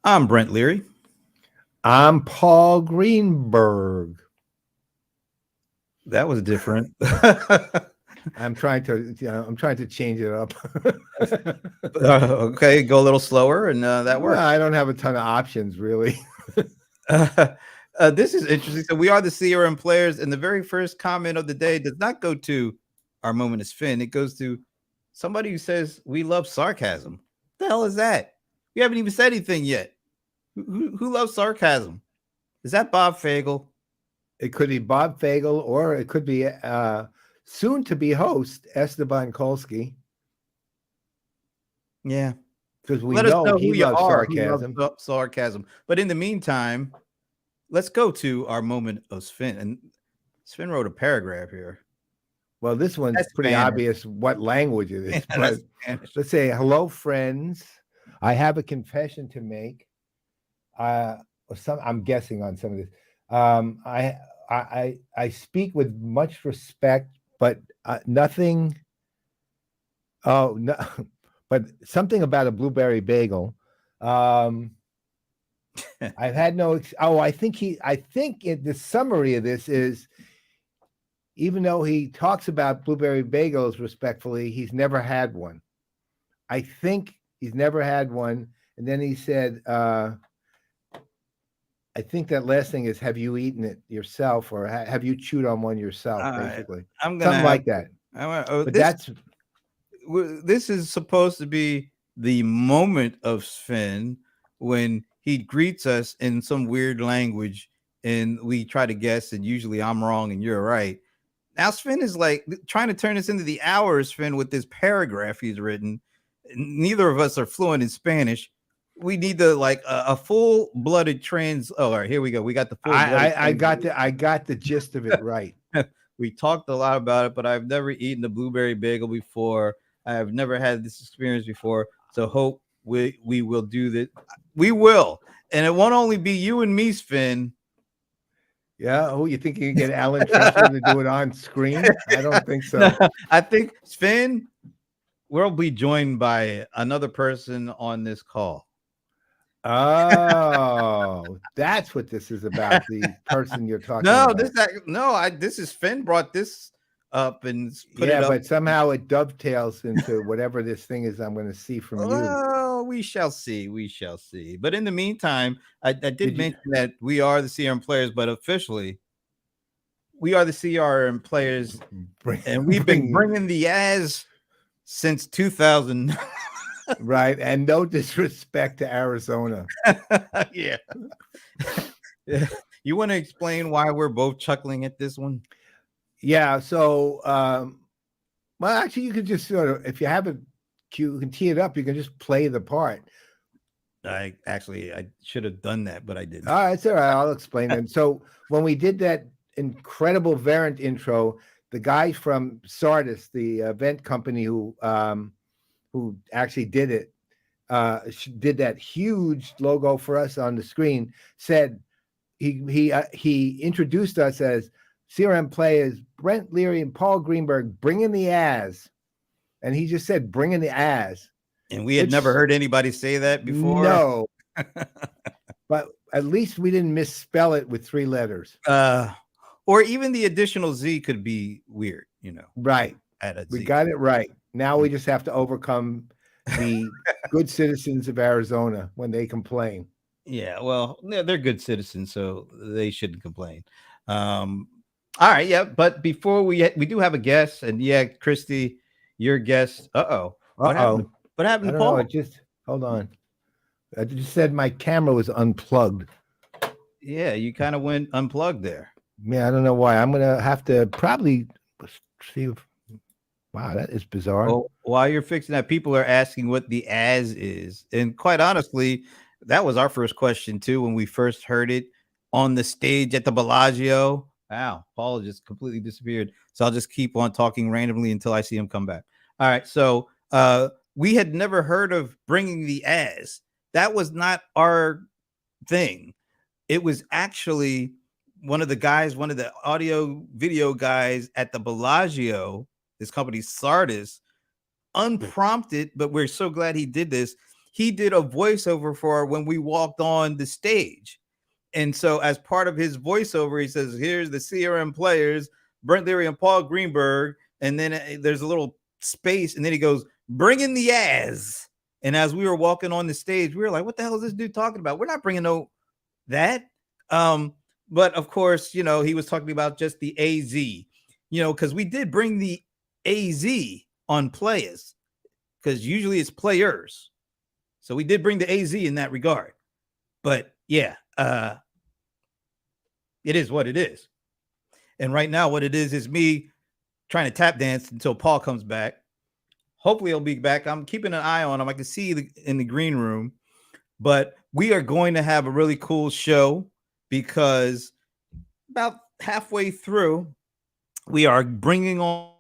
I'm Brent Leary. I'm Paul Greenberg. That was different. I'm trying to change it up. Okay, go a little slower, and that Well, works. I don't have a ton of options, really. This is interesting. So we are the CRM players, and the very first comment of the day does not go to our moment is Finn. It goes to somebody who says we love sarcasm. The hell is that? We haven't even said anything yet. Who loves sarcasm? Is that Bob Fagel? It could be Bob Fagel, or it could be soon to be host Esteban Kolsky, Yeah. because we Let us know know he who you loves are. Who loves sarcasm. sarcasm? But in the meantime, let's go to our moment of Sven. And Sven wrote a paragraph here. Well, this one's That's pretty Spanish. obvious what language it Yeah, is, but that's Spanish. let's say, hello, friends. I have a confession to make. Or I'm guessing on some of this. Um, I I speak with much respect, but nothing. Oh no, but something about a blueberry bagel. Um, I've had no. Oh, I think the summary of this is, even though he talks about blueberry bagels respectfully, he's never had one. I think he's never had one. And then he said, I think that last thing is, have you eaten it yourself, or have you chewed on one yourself? All right. Basically, I'm gonna something have like that. oh, But that's this is supposed to be the moment of Sven when he greets us in some weird language and we try to guess, and usually I'm wrong and you're right. Now Sven is like trying to turn this into the hour Sven with this paragraph he's written. Neither of us are fluent in Spanish. We need the like a full blooded trans. Oh, all right, here we go. We got the full blooded I got the gist of it right. we talked a lot about it, but I've never eaten a blueberry bagel before. I have never had this experience before. So hope we will do that. We will. And it won't only be you and me, Sven. Yeah. Oh, you think you can get Alan Trefler to do it on screen? I don't think No, so. I think Sven will be joined by another person on this call. Oh, that's what this is about. The person you're talking No, about. this is Finn brought this up and put it Yeah, up. but somehow it dovetails into whatever this thing is I'm going to see from you. Well, we shall see. We shall see. But in the meantime, I did Did you? mention that we are the CRM players, but officially, we are the CRM players, Bring, and we've been bring bringing the as since 2000. right, and no disrespect to Arizona. Yeah. Yeah. You want to explain why we're both chuckling at this one? Yeah, so well, actually, you could just sort of, if you have it, you can tee it up. You can just play the part. I should have done that, but I didn't. All right, it's all right. I'll explain it. So when we did that incredible variant intro, the guy from Sardis, the event company who actually did it, did that huge logo for us on the screen, said he introduced us as CRM players Brent Leary and Paul Greenberg, bringing the as, and he just said bringing the as, And we had never which heard anybody say that before. no, but at least we didn't misspell it with 3 letters. uh, or even the additional Z could be weird, Right, add a we Z. got it right. Now we just have to overcome the good citizens of Arizona when they complain. Yeah, well, they're good citizens, so they shouldn't complain. Um, all right, yeah, but before we do have a guest, and yeah, Christy, your guest. Uh-oh. Uh oh, What happened I to don't know. Paul? It just hold on. I just said my camera was unplugged. Yeah, you kind of went unplugged there. Yeah, I don't know why. I'm gonna have to probably see if. Wow, that is bizarre. Well, while you're fixing that, people are asking what the as is. And quite honestly, that was our first question too when we first heard it on the stage at the Bellagio. Wow, Paul just completely disappeared. So I'll just keep on talking randomly until I see him come back. All right. So we had never heard of bringing the as. That was not our thing. It was actually one of the guys, one of the audio video guys at the Bellagio, this company Sardis, unprompted, but we're so glad he did this. he did a voiceover for when we walked on the stage. And so, as part of his voiceover, he says, "Here's the CRM players, Brent Leary and Paul Greenberg." And then there's a little space, and then he goes, "Bringing the ass." And as we were walking on the stage, we were like, "What the hell is this dude talking about? We're not bringing no that." Um, but of course, he was talking about just the AZ, because we did bring the AZ on Playaz, because usually it's players. So we did bring the AZ in that regard. But yeah, it is what it is. And right now, what it is me trying to tap dance until Paul comes back. Hopefully, he'll be back. I'm keeping an eye on him. I can see in the green room. But we are going to have a really cool show because about halfway through, we are bringing on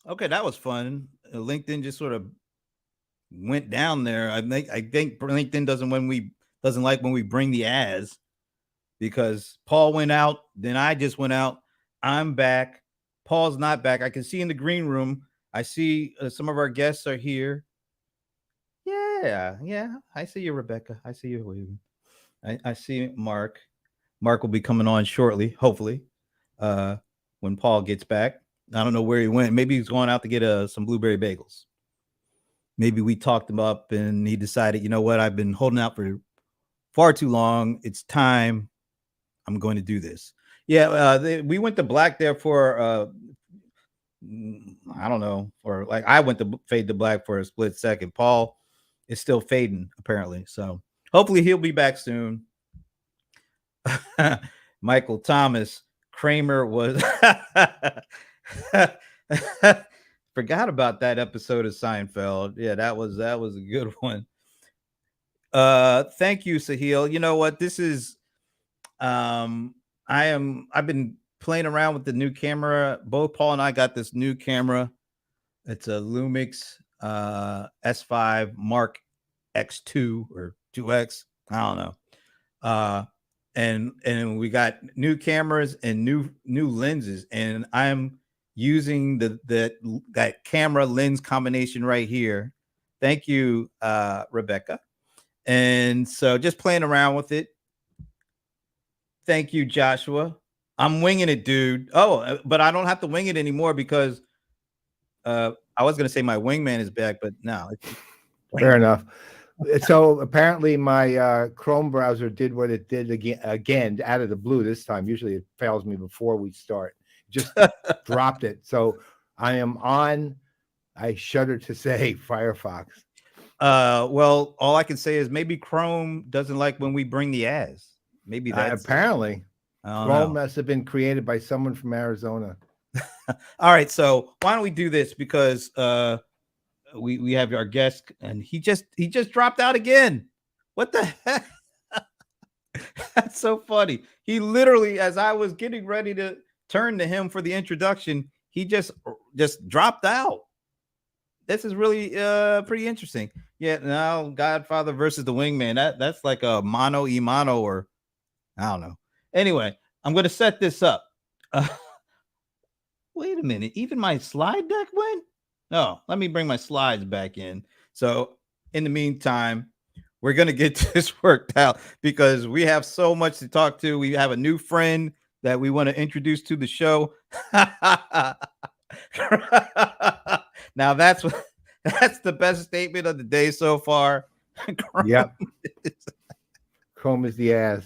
Okay, that was fun. LinkedIn just sort of went down there. I think LinkedIn doesn't like when we bring the ads, because Paul went out, then I just went out. I'm back. Paul's not back. I can see in the green room. I see some of our guests are here. Yeah, yeah. I see you, Rebecca. I see you waving. I see Mark. Mark will be coming on shortly, hopefully, uh, when Paul gets back. I don't know where he went. Maybe he's going out to get some blueberry bagels. Maybe we talked him up and he decided, you know what, I've been holding out for far too long. It's time. I'm going to do this. Yeah, we went to black there for I don't know, for like I went to fade to black for a split second. Paul is still fading apparently, so hopefully he'll be back soon. Michael Thomas Kramer was forgot about that episode of Seinfeld. Yeah, that was a good one. Thank you, Sahil. You know what? This is I've been playing around with the new camera. Both Paul and I got this new camera. It's a Lumix S5 Mark X2 or 2X. I don't know. And we got new cameras and new lenses, and I'm using that camera lens combination right here. Thank you, Rebecca. And so just playing around with it. Thank you, Joshua. I'm winging it, dude. Oh, but I don't have to wing it anymore because I was gonna say my wingman is back, but no. Fair enough. So apparently my Chrome browser did what it did again out of the blue this time. Usually it fails me before we start. Just dropped it. So I am on, I shudder to say, Firefox. Well, all I can say is maybe Chrome doesn't like when we bring the ads. Maybe that's apparently Chrome must have been created by someone from Arizona. All right, so why don't we do this, because we have our guest and he just dropped out again. What the heck? That's so funny. He literally, as I was getting ready to turn to him for the introduction, he just dropped out. This is really pretty interesting. Yeah, now Godfather versus the Wingman. That's like a mano y mano, or I don't know. Anyway, I'm going to set this up. Wait a minute. Even my slide deck went? No, let me bring my slides back in. So in the meantime, we're going to get this worked out because we have so much to talk to. We have a new friend that we want to introduce to the show. Now that's the best statement of the day so far. Yep. Chrome is the ass.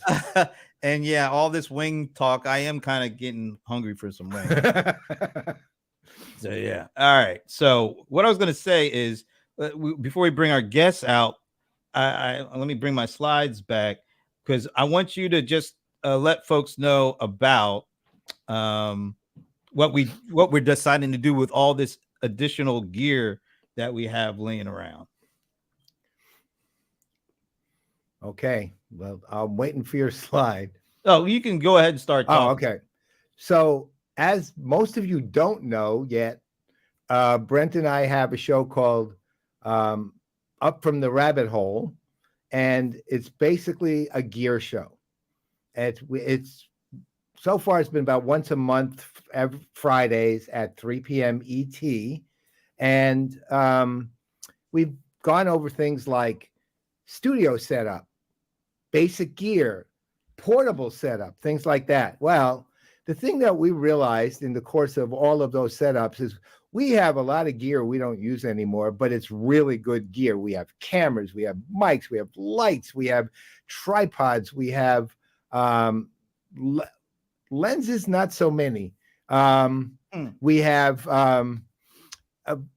And yeah, all this wing talk, I am kind of getting hungry for some wings. So yeah. All right. So what I was going to say is, before we bring our guests out, I let me bring my slides back, because I want you to just let folks know about what we're deciding to do with all this additional gear that we have laying around. Okay. Well, I'm waiting for your slide. Oh, you can go ahead and start talking. Oh, okay. So as most of you don't know yet, Brent and I have a show called Up from the Rabbit Hole, and it's basically a gear show. It's so far it's been about once a month, Fridays at 3 p.m. ET, and we've gone over things like studio setup, basic gear, portable setup, things like that. Well, the thing that we realized in the course of all of those setups is we have a lot of gear we don't use anymore, but it's really good gear. We have cameras, we have mics, we have lights, we have tripods, we have lenses, not so many. We have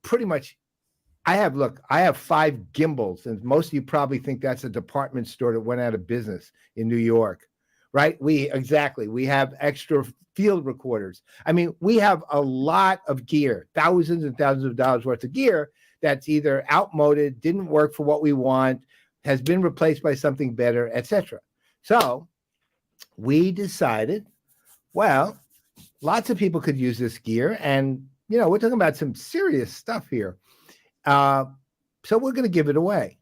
pretty much. I have 5 gimbals, and most of you probably think that's a department store that went out of business in New York, right? We have extra field recorders. I mean, we have a lot of gear, thousands and thousands of dollars worth of gear that's either outmoded, didn't work for what we want, has been replaced by something better, etc. So we decided, well, lots of people could use this gear, and we're talking about some serious stuff here. So we're going to give it away.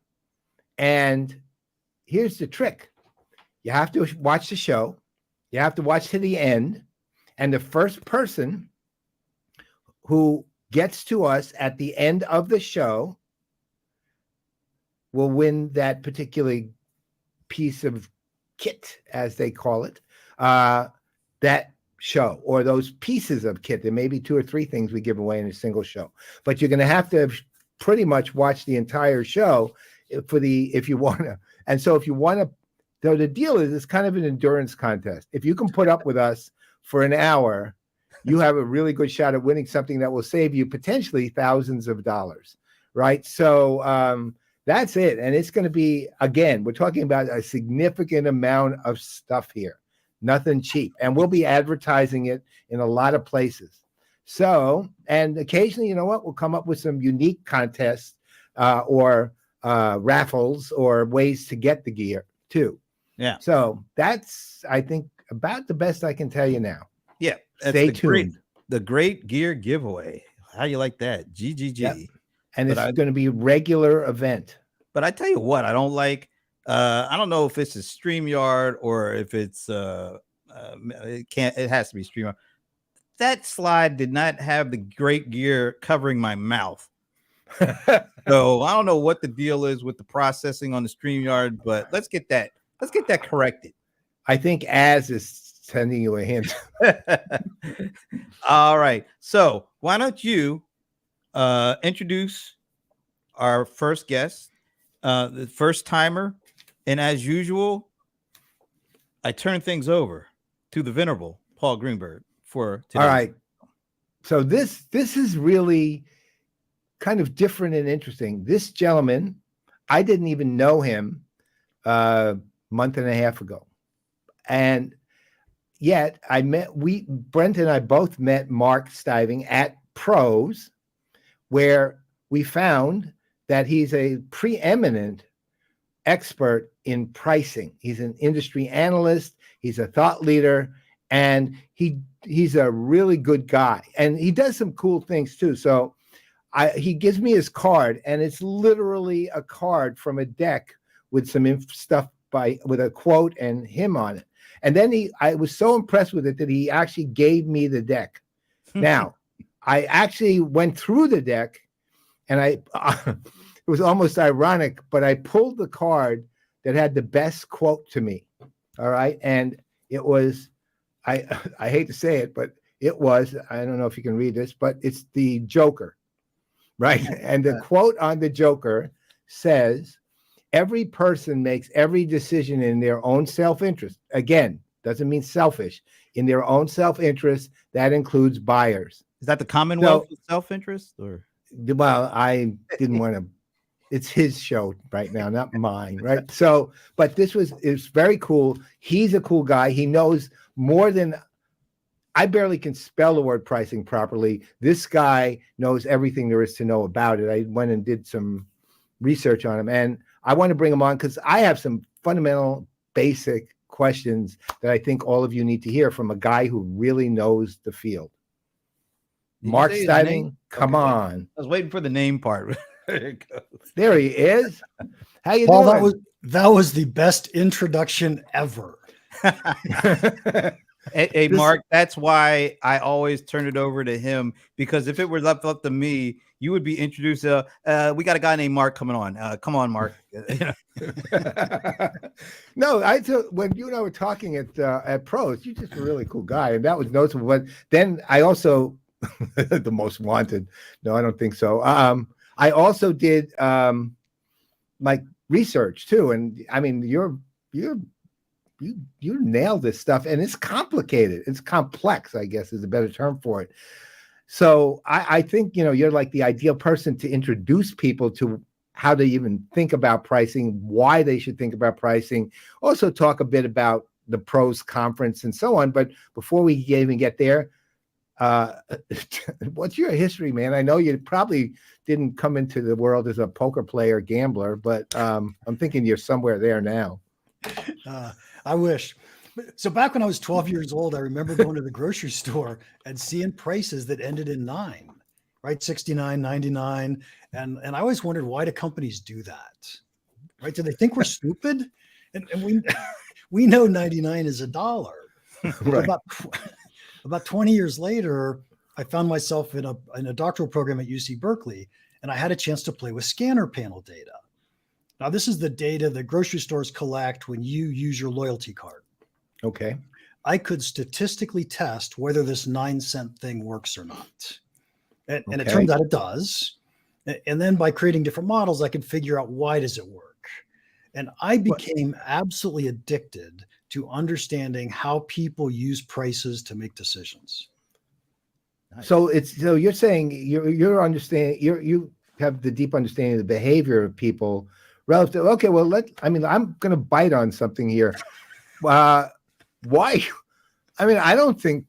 And here's the trick. You have to watch the show. You have to watch to the end. And the first person who gets to us at the end of the show will win that particular piece of kit, as they call it, that show, or those pieces of kit. There may be 2 or 3 things we give away in a single show, but you're going to have to pretty much watch the entire show if you want to. And so if you want to, though, the deal is it's kind of an endurance contest. If you can put up with us for an hour, you have a really good shot at winning something that will save you potentially thousands of dollars, right? So that's it. And it's going to be, again, we're talking about a significant amount of stuff here, nothing cheap. And we'll be advertising it in a lot of places. So, and occasionally, we'll come up with some unique contests or raffles or ways to get the gear too. Yeah. So that's, I think, about the best I can tell you now. Yeah. Stay tuned. The great gear giveaway. How you like that? GGG. Yep. And it's going to be a regular event. But I tell you what, I don't like. I don't know if it's a StreamYard or if it's it has to be StreamYard. That slide did not have the great gear covering my mouth. So I don't know what the deal is with the processing on the StreamYard, but let's get that corrected. I think Az is sending you a hint. All right. So why don't you introduce our first guest, the first timer, and as usual, I turn things over to the venerable Paul Greenberg. For today. All right. So this is really kind of different and interesting. This gentleman, I didn't even know him a month and a half ago. And yet Brent and I both met Mark Stiving at Pros, where we found that he's a preeminent expert in pricing. He's an industry analyst. He's a thought leader. And he's a really good guy, and he does some cool things too. So he gives me his card, and it's literally a card from a deck with some stuff with a quote and him on it. And then I was so impressed with it that he actually gave me the deck. Now, I actually went through the deck, and it was almost ironic, but I pulled the card that had the best quote to me. All right, and it was. I hate to say it, but it was, I don't know if you can read this, but it's the Joker, right? And the quote on the Joker says, every person makes every decision in their own self-interest. Again, doesn't mean selfish. In their own self-interest, that includes buyers. Is that the Commonwealth of self-interest? Or? Well, I didn't want to. It's his show right now, not mine, right? So, but it's very cool. He's a cool guy. He knows more than I barely can spell the word pricing properly. This guy knows everything there is to know about it. I went and did some research on him, and I want to bring him on because I have some fundamental, basic questions that I think all of you need to hear from a guy who really knows the field. Did you Mark say his name? Stiving, come Okay. on. I was waiting for the name part. There it goes. There he is. How you Paul, doing? that was the best introduction ever. Hey, This- Mark, that's why I always turn it over to him, because if it were left up to me, you would be introduced. We got a guy named Mark coming on. Come on, Mark. No, when you and I were talking at Pros, you're just a really cool guy, and that was noticeable. But then I also the most wanted. No, I don't think so. I also did like research too, and I mean, you nailed this stuff, and it's complicated. It's complex, I guess, is a better term for it. So I think you're like the ideal person to introduce people to how to even think about pricing, why they should think about pricing. Also talk a bit about the Pros conference and so on. But before we even get there, what's your history, man? I know you probably didn't come into the world as a poker player, gambler, but I'm thinking you're somewhere there now. I wish. So back when I was 12 years old, I remember going to the grocery store and seeing prices that ended in 9, right? 69, 99. And I always wondered, why do companies do that? Right? Do they think we're stupid? And we know 99 is $1. Right. About 20 years later, I found myself in a doctoral program at UC Berkeley, and I had a chance to play with scanner panel data. Now, this is the data that grocery stores collect when you use your loyalty card. Okay. I could statistically test whether this 9-cent thing works or not. And it turns out it does. And then by creating different models, I could figure out, why does it work? And I became absolutely addicted to understanding how people use prices to make decisions. So you're saying you're understanding, you have the deep understanding of the behavior of people relative. Okay, well, I'm going to bite on something here. Why? I mean, I don't think,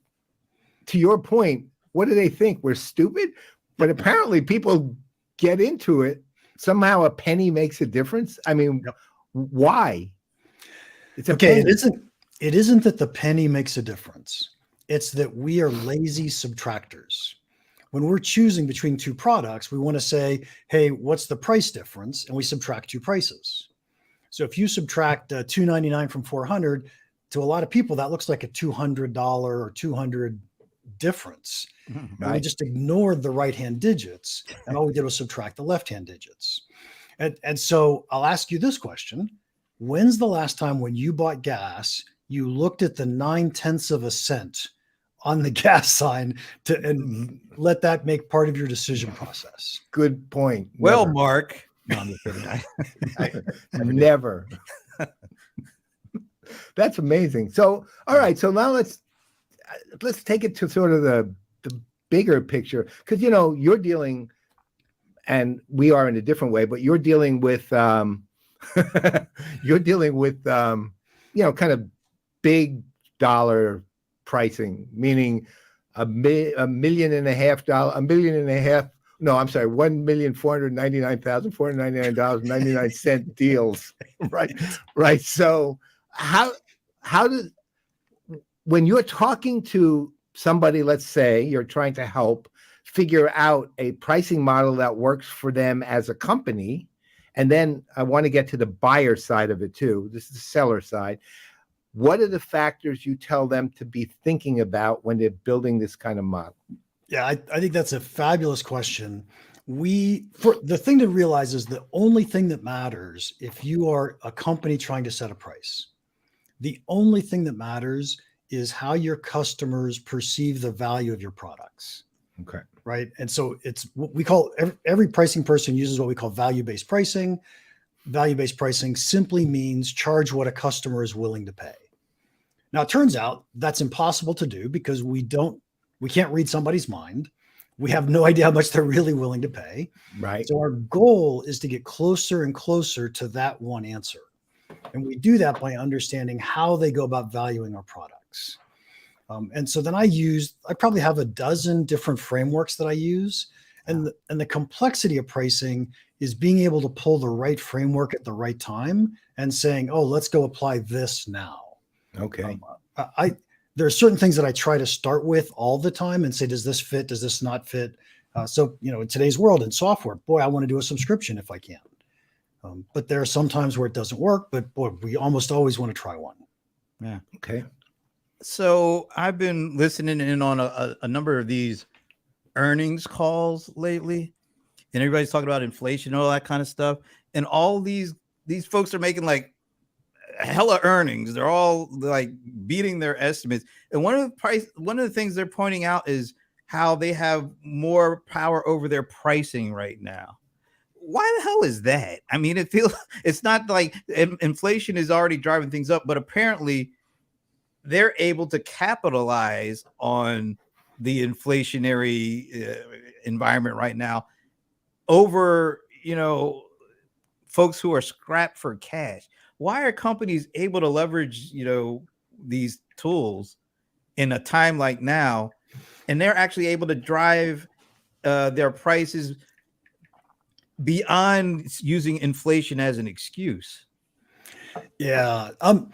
to your point, what do they think? We're stupid? But apparently people get into it. Somehow a penny makes a difference. I mean, why? It's okay. It isn't that the penny makes a difference. It's that we are lazy subtractors. When we're choosing between two products, we want to say, hey, what's the price difference? And we subtract two prices. So if you subtract $299 from $400, to a lot of people, that looks like a $200 or $200 difference. Right. We just ignored the right-hand digits, and all we did was subtract the left-hand digits. And so I'll ask you this question. When's the last time when you bought gas, you looked at the 9/10 of a cent on the gas sign and let that make part of your decision process? Good point. Well, Mark. No, never. That's amazing. So, all right. So now let's take it to sort of the bigger picture, because you're dealing, and we are in a different way, but you're dealing with kind of big dollar pricing, meaning $1.5 million. No, I'm sorry, $1,499,499.99 deals. Right. So how does, when you're talking to somebody, let's say you're trying to help figure out a pricing model that works for them as a company, and then I want to get to the buyer side of it too. This is the seller side. What are the factors you tell them to be thinking about when they're building this kind of model? Yeah, I think that's a fabulous question. The thing to realize is the only thing that matters if you are a company trying to set a price, the only thing that matters is how your customers perceive the value of your products. Okay. Right. And so it's what we call, every pricing person uses what we call value-based pricing. Value-based pricing simply means charge what a customer is willing to pay. Now, it turns out that's impossible to do because we can't read somebody's mind. We have no idea how much they're really willing to pay. Right. So our goal is to get closer and closer to that one answer. And we do that by understanding how they go about valuing our products. And so then I probably have a dozen different frameworks that I use. And the complexity of pricing is being able to pull the right framework at the right time and saying, oh, let's go apply this now. Okay. there are certain things that I try to start with all the time and say, does this fit? Does this not fit? So, in today's world in software, boy, I want to do a subscription if I can. But there are some times where it doesn't work, but boy, we almost always want to try one. Yeah. Okay. So I've been listening in on a number of these earnings calls lately, and everybody's talking about inflation and all that kind of stuff. And all these folks are making like hella earnings. They're all like beating their estimates. And one of the things they're pointing out is how they have more power over their pricing right now. Why the hell is that? I mean, it's not like inflation is already driving things up, but apparently they're able to capitalize on the inflationary environment right now over, folks who are strapped for cash. Why are companies able to leverage, these tools in a time like now, and they're actually able to drive their prices beyond using inflation as an excuse? Yeah.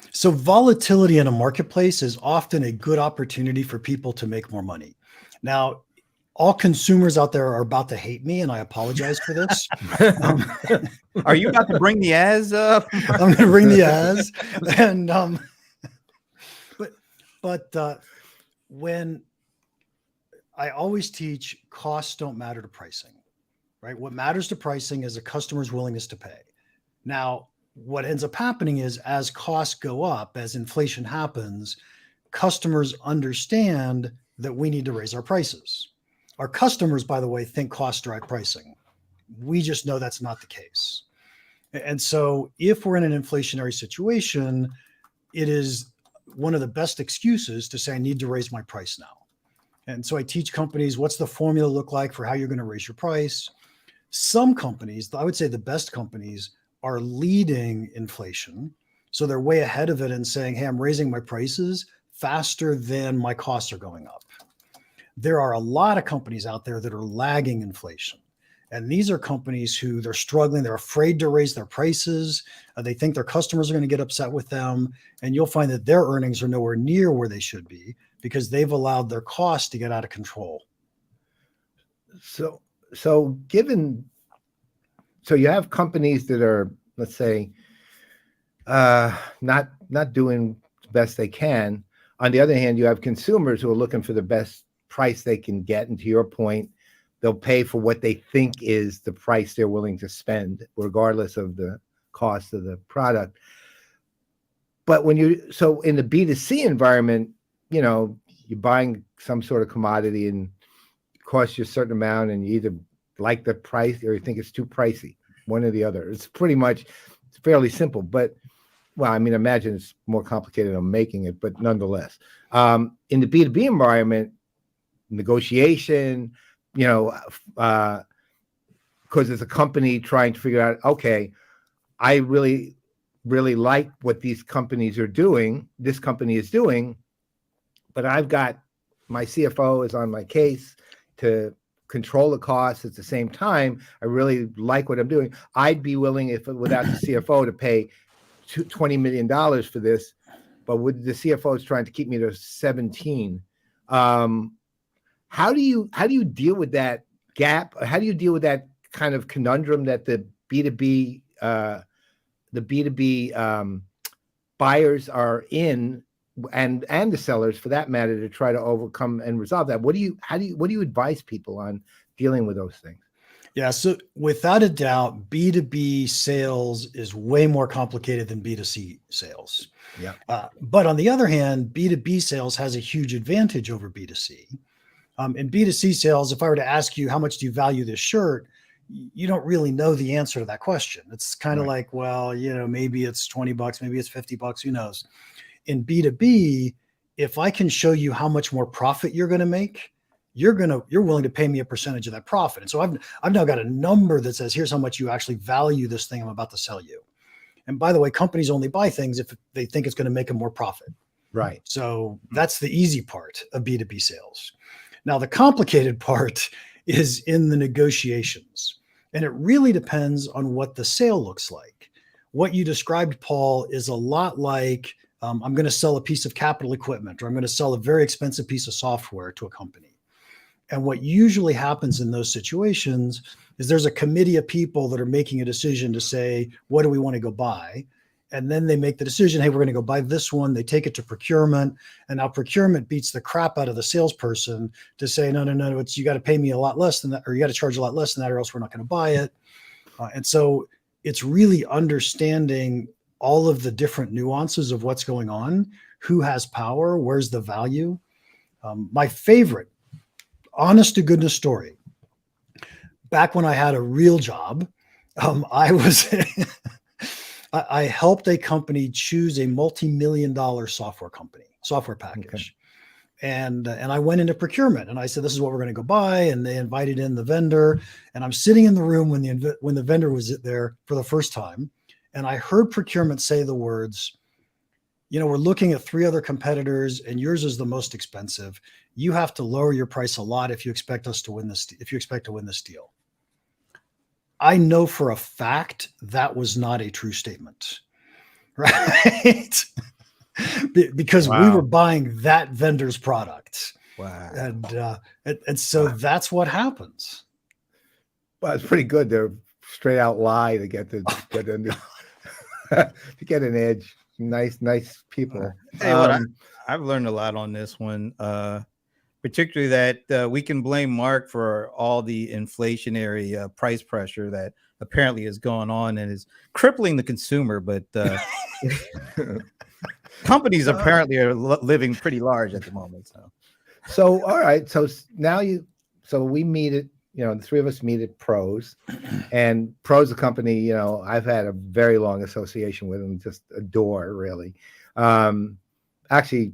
So volatility in a marketplace is often a good opportunity for people to make more money. Now, all consumers out there are about to hate me, and I apologize for this. Are you about to bring the as up? I'm going to bring the as, and but when I always teach, costs don't matter to pricing, right? What matters to pricing is a customer's willingness to pay. Now, what ends up happening is as costs go up, as inflation happens, customers understand that we need to raise our prices. Our customers, by the way, think costs drive pricing. We just know that's not the case. And so if we're in an inflationary situation, it is one of the best excuses to say, I need to raise my price now. And so I teach companies, what's the formula look like for how you're going to raise your price? Some companies, I would say the best companies, are leading inflation. So they're way ahead of it and saying, hey, I'm raising my prices faster than my costs are going up. There are a lot of companies out there that are lagging inflation. And these are companies who they're struggling. They're afraid to raise their prices. They think their customers are going to get upset with them. And you'll find that their earnings are nowhere near where they should be because they've allowed their costs to get out of control. So you have companies that are, let's say, not doing the best they can. On the other hand, you have consumers who are looking for the best price they can get. And to your point, they'll pay for what they think is the price they're willing to spend, regardless of the cost of the product. But so in the B2C environment, you're buying some sort of commodity and it costs you a certain amount, and you either like the price or you think it's too pricey, one or the other. It's fairly simple, but well, I mean, imagine it's more complicated than making it, but nonetheless, in the B2B environment, negotiation, because it's a company trying to figure out, okay, I really, really like what these companies are doing. This company is doing, but I've got my CFO is on my case to control the costs. At the same time, I really like what I'm doing. I'd be willing, if without the CFO, to pay $20 million for this, but with the CFO is trying to keep me to 17. How do you deal with that gap? How do you deal with that kind of conundrum that the B2B buyers are in, and the sellers for that matter, to try to overcome and resolve that? What do you advise people on dealing with those things? Yeah, so without a doubt, B2B sales is way more complicated than B2C sales. Yeah. But on the other hand, B2B sales has a huge advantage over B2C. In B2C sales, if I were to ask you, how much do you value this shirt? You don't really know the answer to that question. It's kind of like, well, maybe it's $20, maybe it's $50, who knows? In B2B, if I can show you how much more profit you're going to make, you're willing to pay me a percentage of that profit. And so I've now got a number that says, here's how much you actually value this thing I'm about to sell you. And by the way, companies only buy things if they think it's going to make them more profit. Right. So that's the easy part of B2B sales. Now, the complicated part is in the negotiations. And it really depends on what the sale looks like. What you described, Paul, is a lot like I'm going to sell a piece of capital equipment, or I'm going to sell a very expensive piece of software to a company. And what usually happens in those situations is there's a committee of people that are making a decision to say, what do we want to go buy? And then they make the decision, hey, we're going to go buy this one. They take it to procurement. And now procurement beats the crap out of the salesperson to say, no, you got to pay me a lot less than that, or you got to charge a lot less than that, or else we're not going to buy it. And so it's really understanding all of the different nuances of what's going on, who has power, where's the value. My favorite, honest to goodness story, back when I had a real job, I helped a company choose a multi-million-dollar software package. Okay. And I went into procurement and I said, this is what we're going to go buy. And they invited in the vendor, and I'm sitting in the room when the vendor was there for the first time. And I heard procurement say the words, we're looking at 3 other competitors and yours is the most expensive. You have to lower your price a lot if you expect to win this deal. I know for a fact that was not a true statement, right? Because we were buying that vendor's product. Wow. And so that's what happens. Well, it's pretty good. They're straight out lie to get to get an edge. Nice people. Hey, I've learned a lot on this one, particularly that we can blame Mark for all the inflationary price pressure that apparently is going on and is crippling the consumer. But companies apparently are living pretty large at the moment. So all right. So now we meet at, the 3 of us meet at Pros, and Pros, the company, I've had a very long association with them, just adore, really. Actually,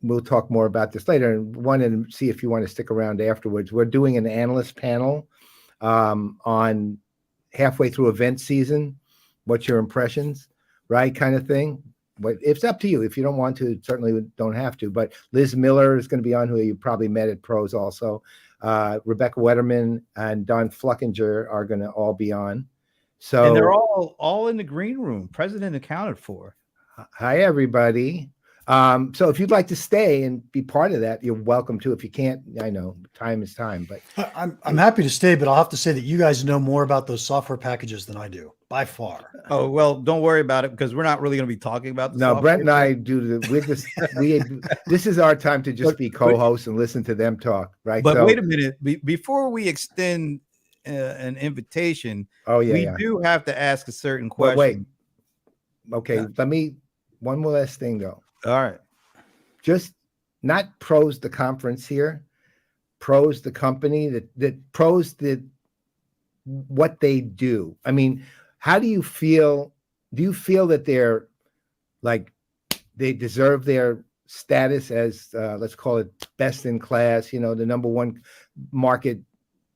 we'll talk more about this later, and wanted to see if you want to stick around afterwards. We're doing an analyst panel on halfway through event season. What's your impressions, right? Kind of thing. But it's up to you. If you don't want to, certainly don't have to. But Liz Miller is going to be on, who you probably met at Pros also. Rebecca Wettemann and Don Fluckinger are going to all be on. So, and they're all in the green room. President accounted for. Hi, everybody. So if you'd like to stay and be part of that, you're welcome to. If you can't, I know time is time, but I'm happy to stay, but I'll have to say that you guys know more about those software packages than I do, by far. Oh, well, don't worry about it, because we're not really going to be talking about No, Brent and I do this is our time to just be co-hosts and listen to them talk, right? But wait a minute, before we extend an invitation, we do have to ask a certain question. Wait. Okay, one more last thing though. All right. Just not Pros, the conference here, Pros, the company, that Pros, what they do. I mean, how do you feel? Do you feel that they're like, they deserve their status as, let's call it best in class, the number one market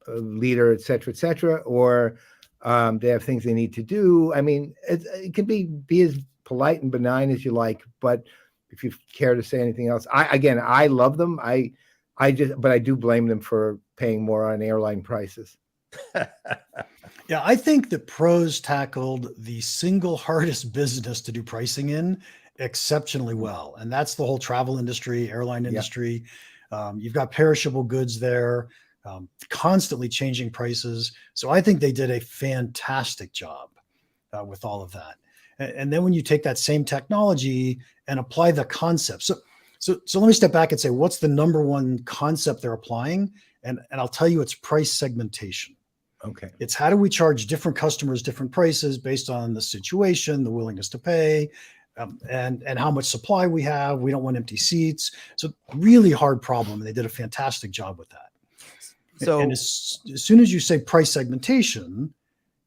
leader, et cetera, or they have things they need to do? I mean, it can be as polite and benign as you like, but if you care to say anything else, I love them. But I do blame them for paying more on airline prices. Yeah, I think that Pros tackled the single hardest business to do pricing in exceptionally well. And that's the whole travel industry, airline industry. Yep. You've got perishable goods there, constantly changing prices. So I think they did a fantastic job with all of that. And then when you take that same technology and apply the concept. So let me step back and say, what's the number one concept they're applying? And I'll tell you, it's price segmentation. Okay. It's how do we charge different customers different prices based on the situation, the willingness to pay, and how much supply we have. We don't want empty seats. So really hard problem. And they did a fantastic job with that. So and as soon as you say price segmentation,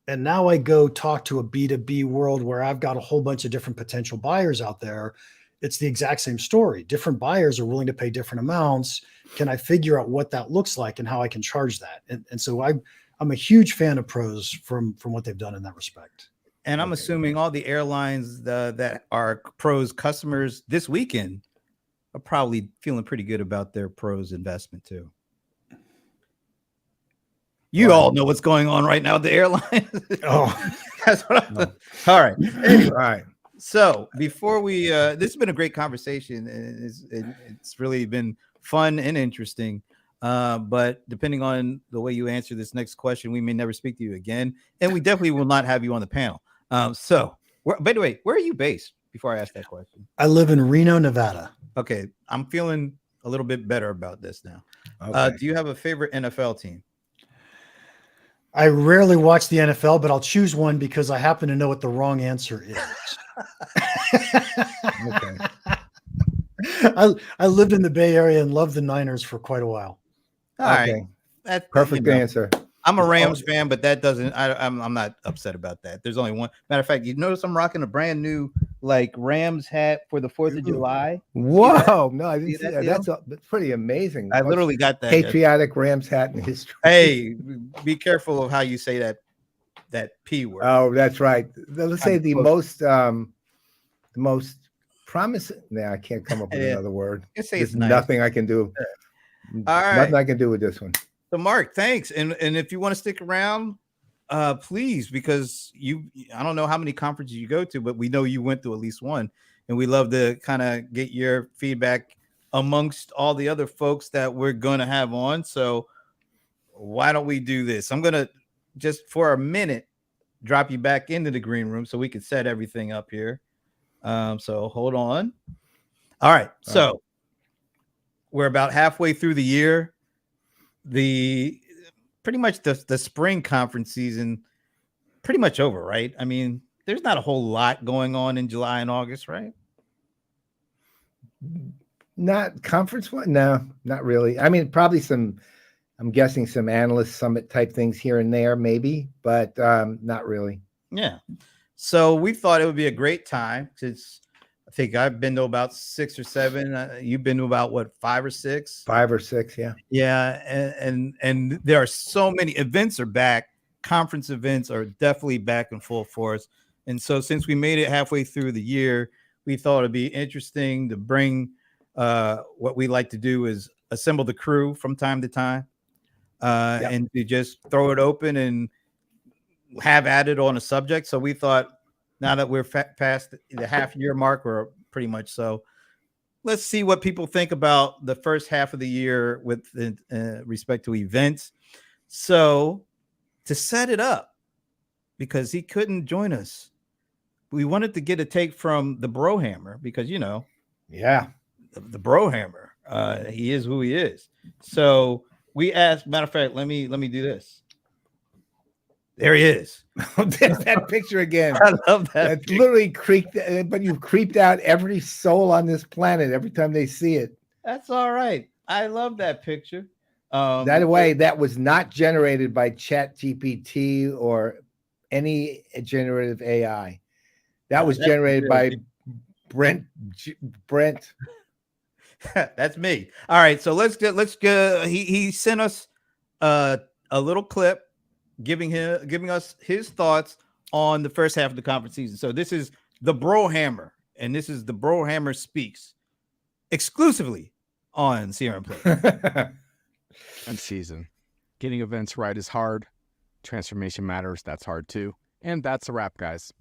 and now I go talk to a B2B world where I've got a whole bunch of different potential buyers out there, it's the exact same story. Different buyers are willing to pay different amounts. Can I figure out what that looks like and how I can charge that? And so I'm a huge fan of Pros from what they've done in that respect. And I'm assuming all the airlines that are Pros customers this weekend are probably feeling pretty good about their Pros investment too. You all know what's going on right now with the airlines. Oh, That's what I'm. All right. All right. So before we, this has been a great conversation, and it's really been fun and interesting. But depending on the way you answer this next question, we may never speak to you again, and we definitely will not have you on the panel. By the way, where are you based? Before I ask that question, I live in Reno, Nevada. okay, I'm feeling a little bit better about this now. Okay. Do you have a favorite NFL team? I rarely watch the NFL, but I'll choose one because I happen to know what the wrong answer is. Okay. I lived in the Bay Area and loved the Niners for quite a while. All right, Okay. that's Perfect answer. I'm a Rams fan, but that doesn't. I'm not upset about that. There's only one. Matter of fact, you notice I'm rocking a brand new like Rams hat for the 4th of July. Whoa! No, I didn't see that that. deal? That's pretty amazing. I Most literally got that. patriotic Rams hat in history. Hey, be careful of how you say that P word. Oh, that's right. Let's say the most promising. Nah, I can't come up with another word. Just say There's it's nice. nothing I can do. All right. Nothing I can do with this one. So Mark, thanks. And if you want to stick around, please, because I don't know how many conferences you go to, but we know you went to at least one, and we love to kind of get your feedback amongst all the other folks that we're going to have on. So why don't we do this? I'm going to just for a minute drop you back into the green room so we can set everything up here. So hold on. All right. So we're about halfway through the year. Pretty much the spring conference season pretty much over, right? I mean, there's not a whole lot going on in July and August, right? Not conference one? No, not really. I mean, probably I'm guessing some analyst summit type things here and there, maybe, but not really. Yeah. So we thought it would be a great time since I think I've been to about 6 or 7. You've been to about what, 5 or 6? 5 or 6, yeah. Yeah, and there are so many events are back. Conference events are definitely back in full force. And so since we made it halfway through the year, we thought it'd be interesting to bring what we like to do is assemble the crew from time to time and to just throw it open and have at it on a subject. So we thought now that we're past the half-year mark, or pretty much so, let's see what people think about the first half of the year with respect to events. So to set it up, because he couldn't join us, we wanted to get a take from the Brohammer because, Yeah. the Brohammer, he is who he is. So we asked, matter of fact, let me do this. There he is. There's that picture again. I love that. That's literally creeped, but you've creeped out every soul on this planet every time they see it. That's all right. I love that picture. That way, that was not generated by ChatGPT or any generative AI. That was generated by Brent. That's me. All right, so let's go. He sent us a little clip giving us his thoughts on the first half of the conference season. So this is the Brohammer, and this is the Brohammer Speaks exclusively on CRM Play. And season. Getting events right is hard. Transformation matters. That's hard too. And that's a wrap, guys.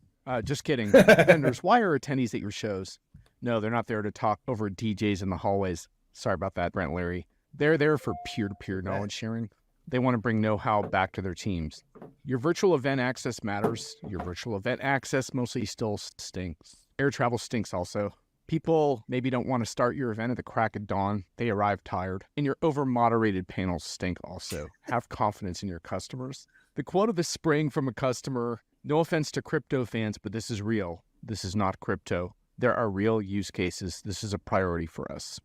Just kidding. Vendors, why are attendees at your shows? No, they're not there to talk over DJs in the hallways. Sorry about that, Brent Leary. They're there for peer-to-peer knowledge sharing. They want to bring know-how back to their teams. Your virtual event access matters. Your virtual event access mostly still stinks. Air travel stinks also. People maybe don't want to start your event at the crack of dawn. They arrive tired. And your over-moderated panels stink also. Have confidence in your customers. The quote of the spring from a customer, no offense to crypto fans, but this is real. This is not crypto. There are real use cases. This is a priority for us.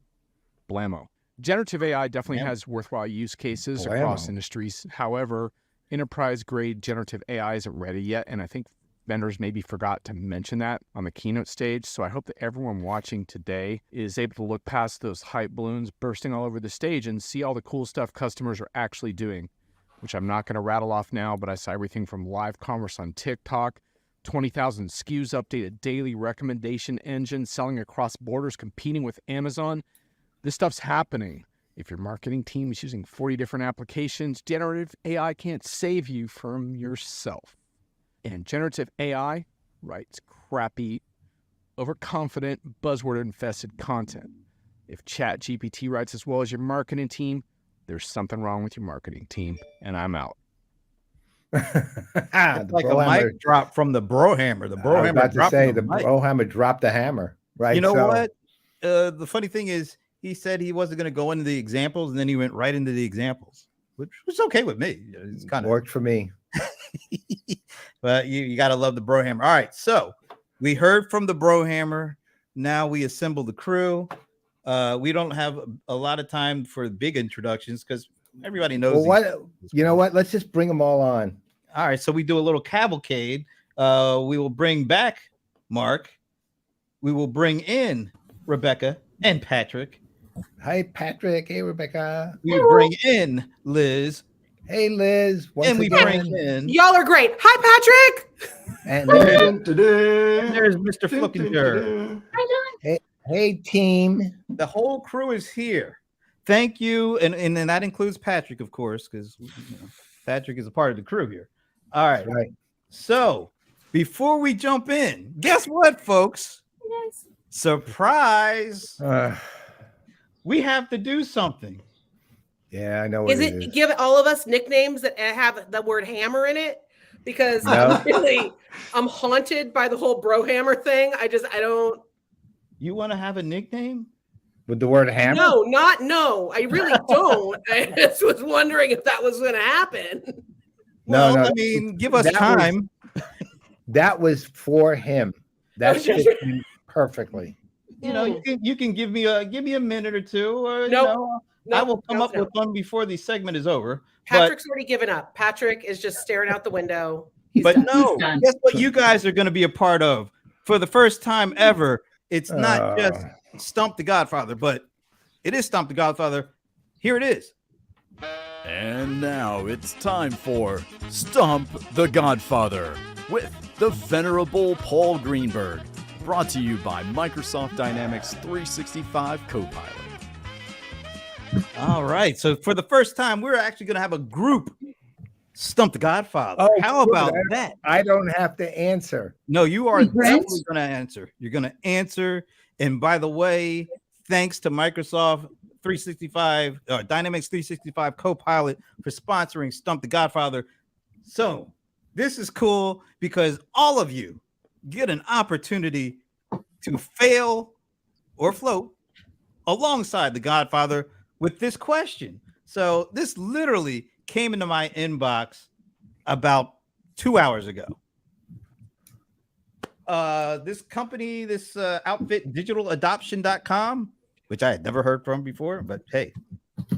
Blammo. Generative AI definitely has worthwhile use cases across industries. However, enterprise-grade generative AI isn't ready yet, and I think vendors maybe forgot to mention that on the keynote stage. So I hope that everyone watching today is able to look past those hype balloons bursting all over the stage and see all the cool stuff customers are actually doing, which I'm not going to rattle off now, but I saw everything from live commerce on TikTok, 20,000 SKUs updated daily, recommendation engine, selling across borders, competing with Amazon. This stuff's happening. If your marketing team is using 40 different applications, generative AI can't save you from yourself. And generative AI writes crappy overconfident, buzzword-infested content. If ChatGPT writes as well as your marketing team, there's something wrong with your marketing team, and I'm out. It's like a mic drop from the Brohammer. The I was Brohammer about to dropped say the the mic. Brohammer dropped the hammer. Right. You know so, what? The funny thing is, he said he wasn't going to go into the examples, and then he went right into the examples, which was okay with me. It's kind of worked for me. But you got to love the Brohammer. All right, so we heard from the Brohammer. Now we assemble the crew. We don't have a lot of time for big introductions because everybody knows. Well, you know what? Let's just bring them all on. All right, so we do a little cavalcade. We will bring back Mark. We will bring in Rebecca and Patrick. Hi, Patrick. Hey, Rebecca. We bring in Liz. Hey, Liz. And we bring in. Y'all are great. Hi, Patrick. And there's Mr. Fluckinger. Hey, team. The whole crew is here. Thank you. And that includes Patrick, of course, because Patrick is a part of the crew here. All right. Right. So before we jump in, guess what, folks? Yes. Surprise. We have to do something. Yeah, I know what Is it give all of us nicknames that have the word hammer in it? Because I'm haunted by the whole Brohammer thing. I don't. You want to have a nickname? With the word hammer? No. I really don't. I just was wondering if that was going to happen. No. I mean, give us time. That was for him. That fits him perfectly. You can give me a minute or two. Or, I will come up with one before the segment is over. Patrick's already given up. Patrick is just staring out the window. Guess what you guys are going to be a part of for the first time ever. It's not just Stump the Godfather, but it is Stump the Godfather. Here it is. And now it's time for Stump the Godfather with the venerable Paul Greenberg. Brought to you by Microsoft Dynamics 365 Copilot. All right. So for the first time, we're actually going to have a group Stump the Godfather. Oh, how about that? I don't have to answer. No, you are definitely going to answer. You're going to answer. And by the way, thanks to Microsoft 365, Dynamics 365 Copilot for sponsoring Stump the Godfather. So this is cool because all of you get an opportunity to fail or float alongside the Godfather with this question. So this literally came into my inbox about 2 hours ago. This company, this outfit, digitaladoption.com, which I had never heard from before, but hey,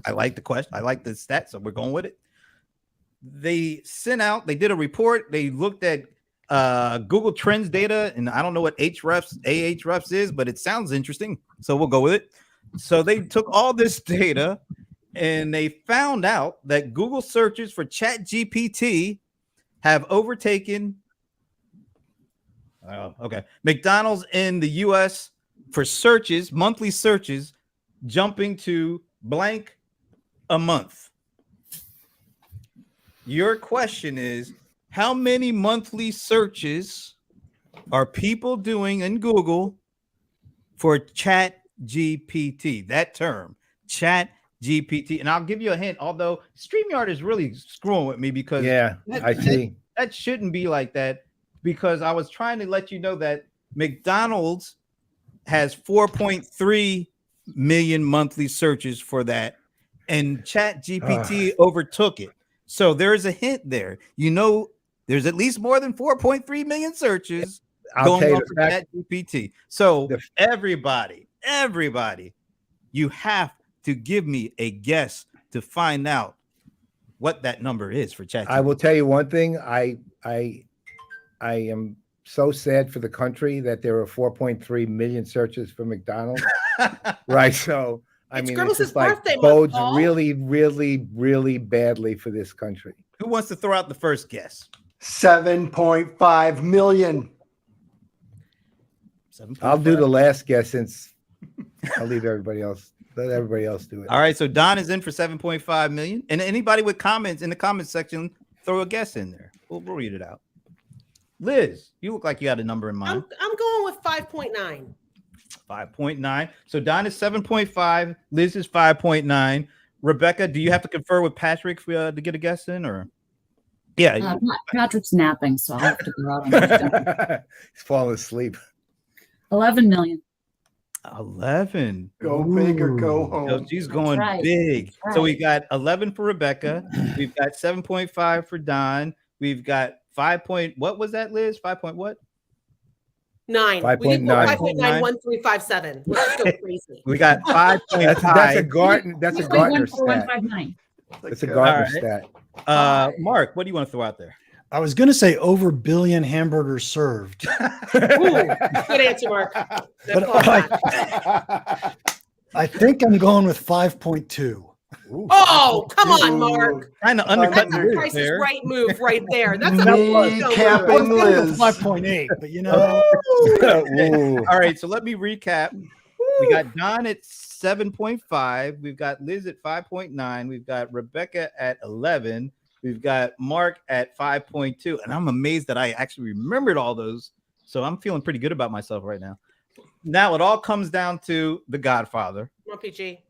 I like the question. I like the stat, so we're going with it. They did a report. They looked at Google Trends data, and I don't know what Ahrefs is, but it sounds interesting, so we'll go with it. So they took all this data and they found out that Google searches for ChatGPT have overtaken McDonald's in the US for searches, monthly searches, jumping to blank a month. Your question is, how many monthly searches are people doing in Google for ChatGPT? That term, ChatGPT. And I'll give you a hint, although StreamYard is really screwing with me because I see. That shouldn't be like that, because I was trying to let you know that McDonald's has 4.3 million monthly searches for that, and ChatGPT overtook it. So there's a hint there. There's at least more than 4.3 million searches going on for ChatGPT. So everybody, you have to give me a guess to find out what that number is for ChatGPT. I will tell you one thing. I am so sad for the country that there are 4.3 million searches for McDonald's. Right. So it's just like bodes really, really, really badly for this country. Who wants to throw out the first guess? 7.5 million. I'll do the last guess since I'll leave everybody else. Let everybody else do it. All right. So Don is in for 7.5 million. And anybody with comments in the comments section, throw a guess in there. We'll read it out. Liz, you look like you had a number in mind. I'm going with 5.9. 5.9. So Don is 7.5. Liz is 5.9. Rebecca, do you have to confer with Patrick to get a guess in, or? Yeah. Patrick's napping, so I'll have to go out on this. He's falling asleep. 11 million. 11. Go big or go So home. she's going right. big. That's So we right. got 11 for Rebecca. We've got 7.5 for Don. We've got 5. What was that, Liz? 5 point what? 9. 5.9. We did 5.91357. Let's go crazy. We got 5.5. That's a Gartner. That's a Gartner stat. 14159. That's a Gartner All stat. Mark, what do you want to throw out there? I was going to say over billion hamburgers served. Ooh, good answer, Mark. That's all right. I think I'm going with 5.2. Oh, come on, Mark. Kind of undercut That's the a Price is there. Right move right there. That's a Kneecapping Liz. 5.8, but you know, Ooh. All right, so let me recap. We got Don at 7.5. We've got Liz at 5.9. We've got Rebecca at 11. We've got Mark at 5.2. And I'm amazed that I actually remembered all those. So I'm feeling pretty good about myself right now. Now it all comes down to The Godfather. Come on, PG.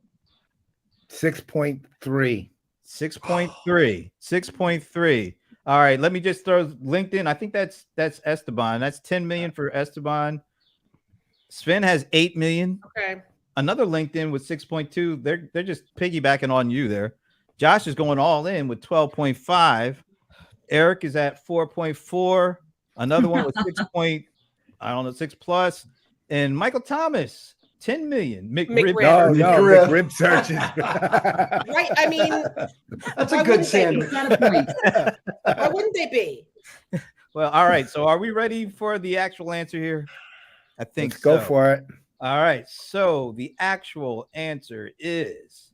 6.3. 6.3. 6.3. All right, let me just throw LinkedIn. I think that's Esteban. That's 10 million for Esteban. Sven has 8 million. Okay. Another LinkedIn with 6.2. They're just piggybacking on you there. Josh is going all in with 12.5. Eric is at 4.4. Another one with 6 plus. And Michael Thomas, 10 million. McRib. No, McRib. McRib searches. Right. I mean, That's a Why good wouldn't they be? sandwich. Got a point. why wouldn't they be? Well, all right. So are we ready for the actual answer here? I think Let's go so. for it. All right. So the actual answer is.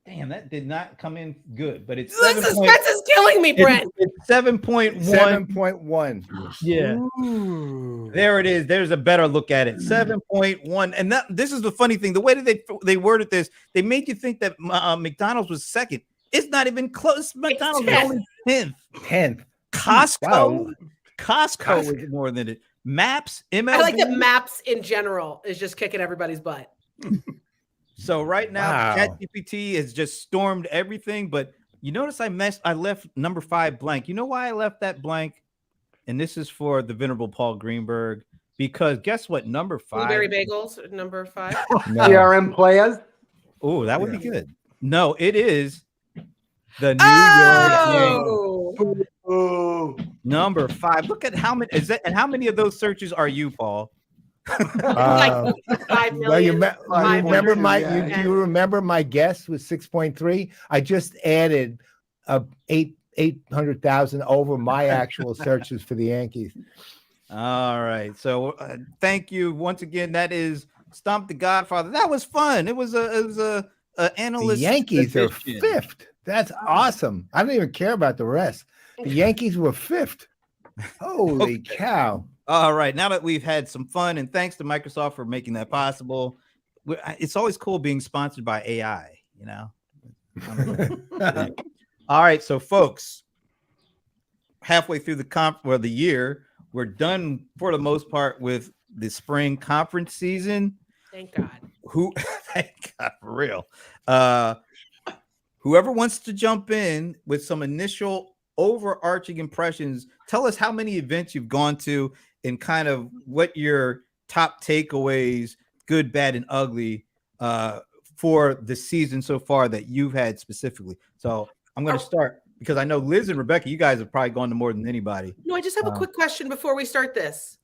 Damn, that did not come in good, but it's The suspense is killing me, Brent. It's 7.1. 7.1. Yeah. ooh. There it is. There's a better look at it. 7.1. And this is the funny thing. The way that they worded this, they made you think that McDonald's was second. It's not even close. McDonald's is 10th. only 10th. 10th. Costco. Wow. Costco is more than it. Maps, MLB. I like that Maps in general is just kicking everybody's butt. So right now, Wow. ChatGPT has just stormed everything. But you notice I left number 5 blank. You know why I left that blank? And this is for the venerable Paul Greenberg. Because guess what? Number 5. Blueberry bagels, number 5. No. CRM Playaz. Oh, that would be good. No, it is the New Oh, York Yankees. Oh, Number 5. Look at how many is that, and how many of those searches are you, Paul? like 5 Well, you, million. you remember my Yeah. you remember my guess was 6.3. I just added 800,000 over my actual searches for the Yankees. All right. So thank you once again. That is Stump the Godfather. That was fun. It was a The analyst. Yankees are edition. 5th. That's awesome. I don't even care about the rest. The Yankees were 5th. Holy cow. All right. Now that we've had some fun, and thanks to Microsoft for making that possible, it's always cool being sponsored by AI, you know? All right. So, folks, halfway through the year, we're done for the most part with the spring conference season. Thank God. Thank God, for real. Whoever wants to jump in with some initial overarching impressions, tell us how many events you've gone to and kind of what your top takeaways, good, bad, and ugly, for the season so far that you've had specifically. So I'm going to start because I know Liz and Rebecca, you guys have probably gone to more than anybody. No, I just have a quick question before we start this.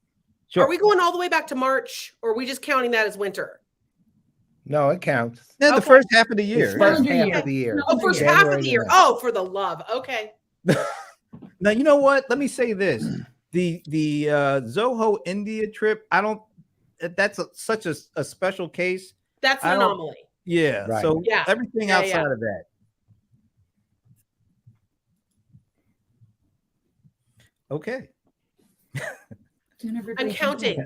Sure. Are we going all the way back to March, or are we just counting that as winter? No, it counts. Yeah, the Okay. first half of the It's year. first Calendar half year. of the year. Oh, first half of the year. Oh, for the love. Okay. Now, you know what? Let me say this. The Zoho India trip, that's such a special case. That's an I don't- anomaly. Yeah. Right. So Yeah. everything Yeah, outside yeah. of that. Okay. I'm counting.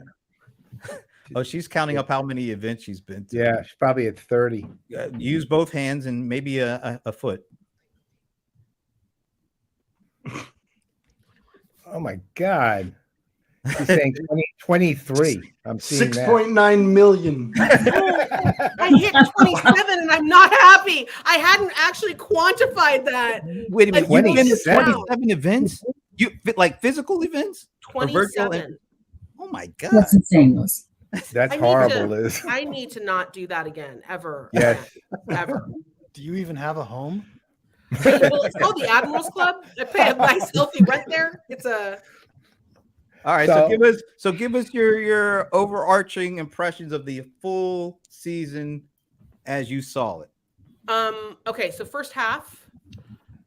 Oh, she's counting up how many events she's been to. Yeah, she's probably at 30. Use both hands and maybe a foot. Oh my God. He's saying 23. I'm seeing that. 6.9 million. I hit 27 and I'm not happy. I hadn't actually quantified that. Wait a minute, you've been to 27. 27 events? You like physical events? Or virtual 27. Oh my God. That's insane, Liz. That's I need horrible, to- Liz. I need to not do that again, ever. Yes. Again, ever. Do you even have a home? Well, it's called the Admirals Club. I pay a nice healthy rent there. It's a All right, So- so give us your overarching impressions of the full season as you saw it. okay, so first half,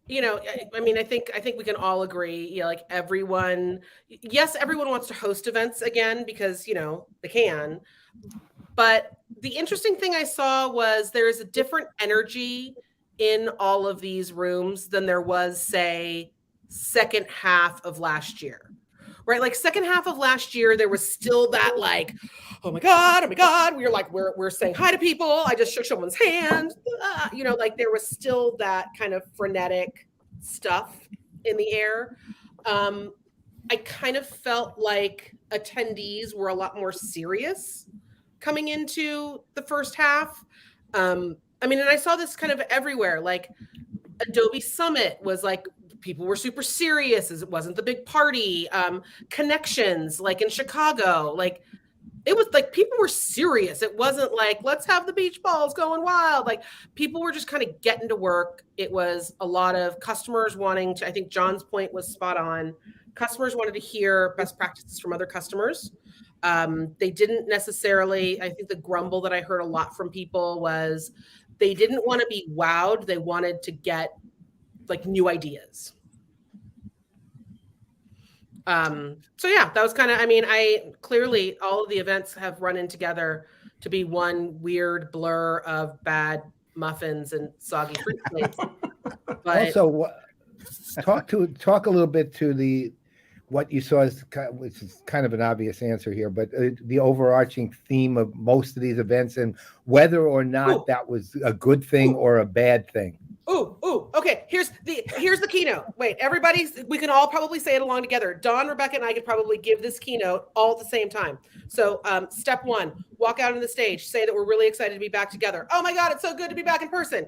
I mean, I think we can all agree, like everyone wants to host events again because, they can. But the interesting thing I saw was there's a different energy in all of these rooms than there was, say, second half of last year. Right? Like second half of last year, there was still that like, oh my God. We're like, we're saying hi to people. I just shook someone's hand. Like there was still that kind of frenetic stuff in the air. I kind of felt like attendees were a lot more serious coming into the first half. And I saw this kind of everywhere. Like Adobe Summit was like, people were super serious as it wasn't the big party. Connections, like in Chicago, like it was like people were serious. It wasn't like, let's have the beach balls going wild. Like people were just kind of getting to work. It was a lot of customers wanting to, I think John's point was spot on. Customers wanted to hear best practices from other customers. They didn't necessarily, I think the grumble that I heard a lot from people was they didn't want to be wowed. They wanted to get like new ideas. So yeah, that was kind of, I clearly all of the events have run in together to be one weird blur of bad muffins and soggy fruit plates. But Also, talk a little bit to what you saw as, which is kind of an obvious answer here, but the overarching theme of most of these events and whether or not that was a good thing or a bad thing. Okay. Here's the keynote. Wait, we can all probably say it along together. Dawn, Rebecca, and I could probably give this keynote all at the same time. So step 1, walk out on the stage, say that we're really excited to be back together. Oh my God, it's so good to be back in person.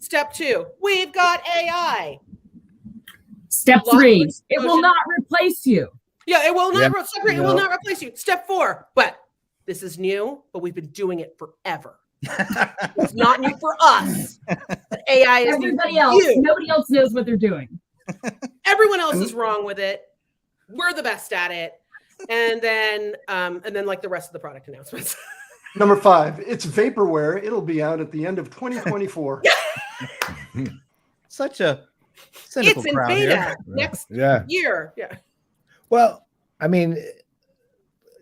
Step 2, we've got AI. Step 3, it will not replace you. Yeah, it will not. Yeah. It will not replace you. Step 4, but this is new, but we've been doing it forever. It's not new for us. The AI is Everybody else, nobody else knows what they're doing. Everyone else is wrong with it. We're the best at it. And then like the rest of the product announcements. Number 5, it's vaporware. It'll be out at the end of 2024. Such a cynical It's in crowd beta here. next Yeah. year. Yeah. Well,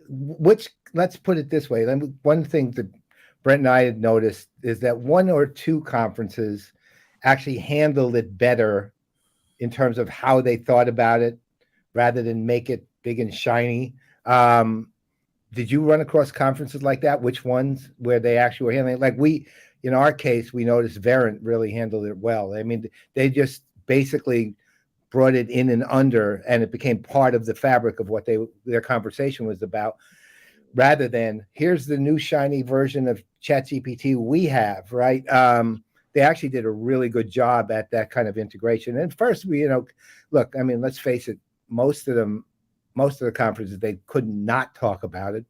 let's put it this way. One thing that Brent and I had noticed is that 1 or 2 conferences actually handled it better in terms of how they thought about it rather than make it big and shiny. Did you run across conferences like that? Which ones where they actually were handling it? Like in our case, we noticed Verint really handled it well. They just basically brought it in and under, and it became part of the fabric of what their conversation was about, rather than here's the new shiny version of ChatGPT we have, right? They actually did a really good job at that kind of integration. And first, look, let's face it, most of the conferences, they could not talk about it.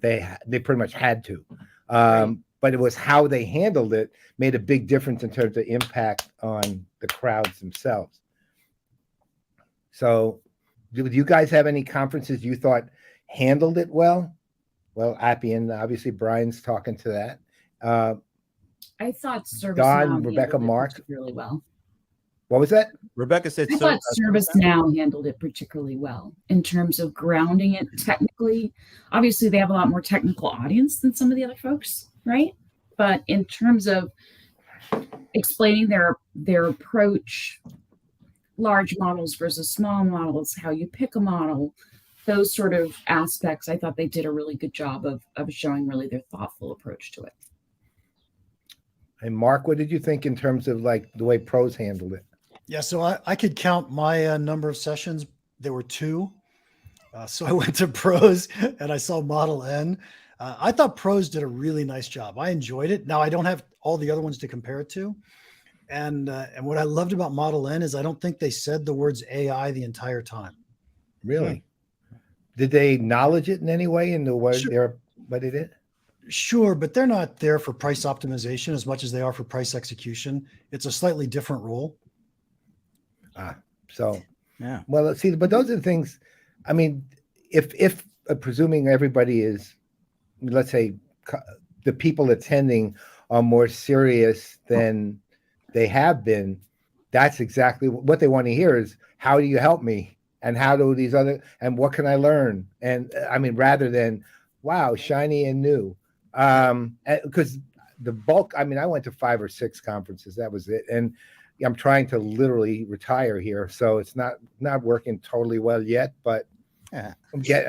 They pretty much had to. Right. But it was how they handled it made a big difference in terms of impact on the crowds themselves. So do you guys have any conferences you thought handled it well? Well, Appian, obviously Brian's talking to that. I thought ServiceNow Don, handled Rebecca, it Mark. really well. What was that? Rebecca said I thought ServiceNow handled it particularly well in terms of grounding it technically. Obviously, they have a lot more technical audience than some of the other folks, right? But in terms of explaining their approach, large models versus small models, how you pick a model, those sort of aspects, I thought they did a really good job of showing really their thoughtful approach to it. And Mark, what did you think in terms of like the way pros handled it? Yeah, so I could count my number of sessions there were two. So I went to Pros and I saw Model N. I thought Pros did a really nice job. I enjoyed it. Now I don't have all the other ones to compare it to. And what I loved about Model N is I don't think they said the words AI the entire time. Really? Did they acknowledge it in any way in the word Sure. but it did? Sure, but they're not there for price optimization as much as they are for price execution. It's a slightly different role. So Yeah. well, let's see, but those are the things. I mean, if presuming everybody is, let's say, the people attending are more serious than they have been, that's exactly what they want to hear is, how do you help me? And how do these other, and what can I learn? And I mean, rather than, wow, shiny and new. Because the bulk, I mean, I went to 5 or 6 conferences, that was it. And I'm trying to literally retire here. So it's not working totally well yet, but Yeah.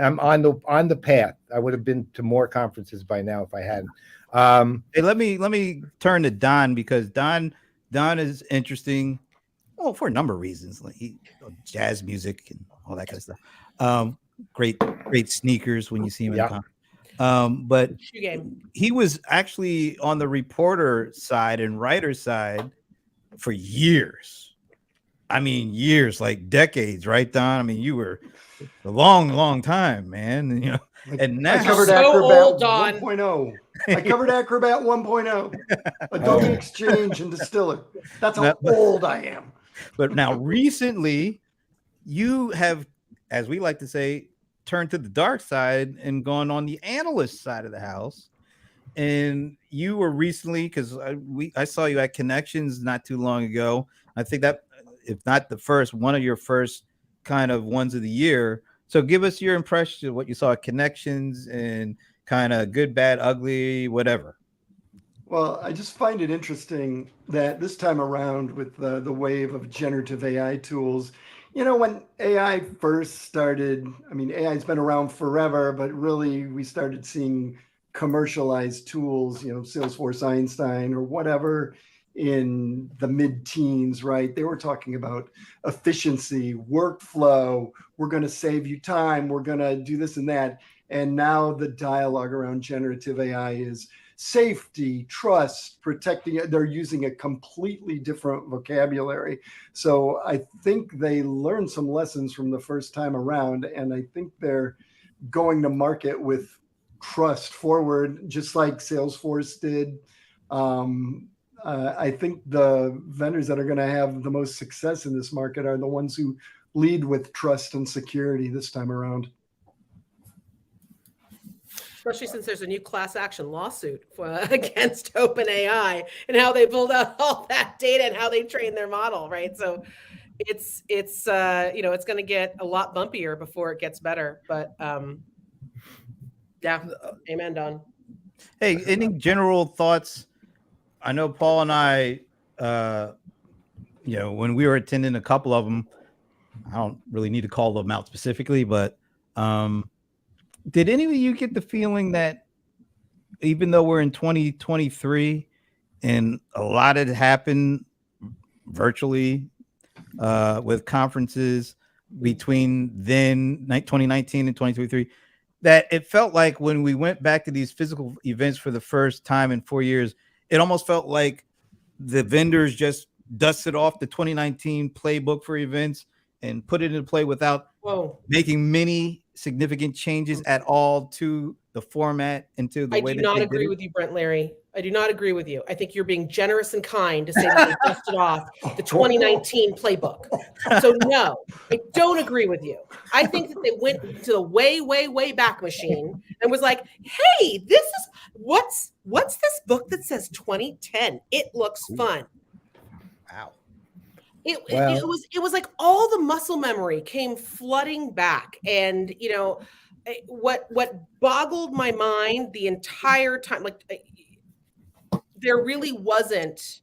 I'm on the path. I would have been to more conferences by now if I hadn't. Hey, let me turn to Don, because Don is interesting. Oh, for a number of reasons, like jazz music and all that kind of stuff. Great sneakers when you see him in the concert. But Shoe game. he was actually on the reporter side and writer side for years. I mean, years, like decades, right, Don? I mean, you were a long time, man. You know, and now I covered So Acrobat old, Don. 1.0. I covered Acrobat 1.0. Adobe Exchange and Distiller. That's how old I am. But now recently, you have, as we like to say, turned to the dark side and gone on the analyst side of the house. And you were recently, because I saw you at Connections not too long ago. I think that, if not the first, one of your first kind of ones of the year. So give us your impression of what you saw at Connections and kind of good, bad, ugly, whatever. Well, I just find it interesting that this time around, with the wave of generative AI tools, you know, when AI first started, I mean, AI's been around forever, but really we started seeing commercialized tools, you know, Salesforce Einstein or whatever, in the mid-teens, right? They were talking about efficiency, workflow, we're going to save you time, we're going to do this and that. And now the dialogue around generative AI is safety, trust, protecting it. They're using a completely different vocabulary. So I think they learned some lessons from the first time around. And I think they're going to market with trust forward, just like Salesforce did. I think the vendors that are going to have the most success in this market are the ones who lead with trust and security this time around. Especially since there's a new class action lawsuit against OpenAI and how they build out all that data and how they train their model, right? So it's you know, it's going to get a lot bumpier before it gets better. But yeah, amen, Don. Hey, any general thoughts? I know Paul and I, you know, when we were attending a couple of them, I don't really need to call them out specifically, but did any of you get the feeling that even though we're in 2023 and a lot had happened virtually with conferences between then 2019 and 2023, that it felt like when we went back to these physical events for the first time in 4 years, it almost felt like the vendors just dusted off the 2019 playbook for events and put it into play without making many significant changes at all to the format and to the way that I do not they agree did it. with you, Brent Larry. I do not agree with you. I think you're being generous and kind to say that they dusted off the 2019 playbook. So no, I don't agree with you. I think that they went to the way back machine and was like, hey, this is what's this book that says 2010? It looks fun. Wow. It was like all the muscle memory came flooding back. And you know, what boggled my mind the entire time, like there really wasn't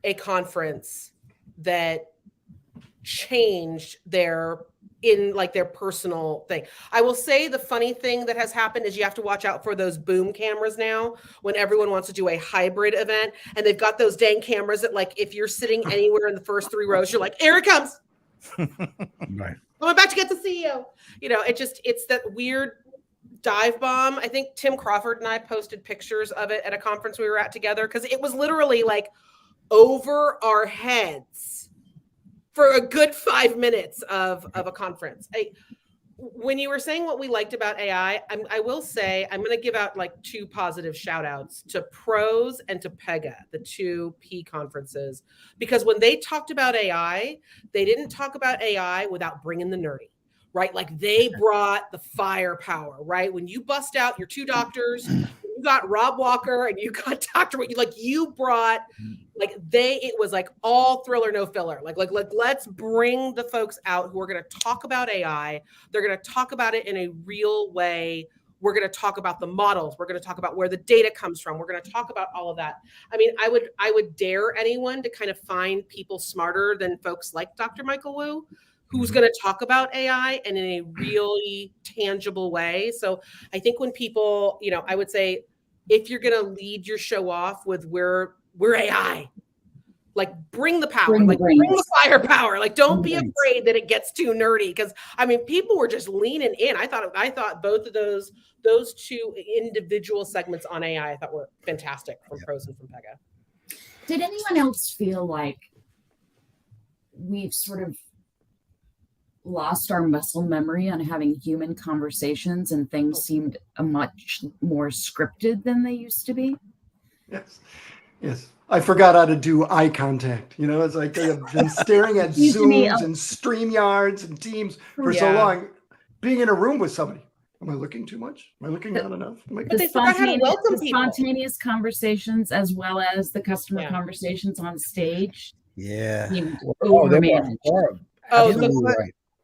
a conference that changed their personal thing. I will say the funny thing that has happened is you have to watch out for those boom cameras now when everyone wants to do a hybrid event, and they've got those dang cameras that, like, if you're sitting anywhere in the first 3 rows, you're like, here it comes. Right. I'm about to get the CEO. It's that weird dive bomb. I think Tim Crawford and I posted pictures of it at a conference we were at together, because it was literally like over our heads for a good 5 minutes of a conference. When you were saying what we liked about AI, I will say I'm going to give out like 2 positive shout outs to Pros and to Pega, the 2 P conferences, because when they talked about AI, they didn't talk about AI without bringing the nerdy, right? Like they brought the firepower, right? When you bust out your 2 doctors, you got Rob Walker and you got Dr. You brought it was like all thriller, no filler. Like let's bring the folks out who are going to talk about AI. They're going to talk about it in a real way. We're going to talk about the models. We're going to talk about where the data comes from. We're going to talk about all of that. I mean, I would dare anyone to kind of find people smarter than folks like Dr. Michael Wu, who's going to talk about AI and in a really tangible way. So I think when people, I would say, if you're going to lead your show off with we're AI, like bring the power, bring the firepower. Like don't be afraid that it gets too nerdy, because I mean people were just leaning in. I thought both of those 2 individual segments on AI I thought were fantastic from Pros and from Pega. Did anyone else feel like we've sort of lost our muscle memory on having human conversations and things seemed much more scripted than they used to be? Yes. I forgot how to do eye contact. It's like I've been staring at Zooms and StreamYards and Teams for so long. Being in a room with somebody. Am I looking too much? Am I looking not enough? But they forgot how to welcome people. Spontaneous conversations as well as the customer conversations on stage. Yeah.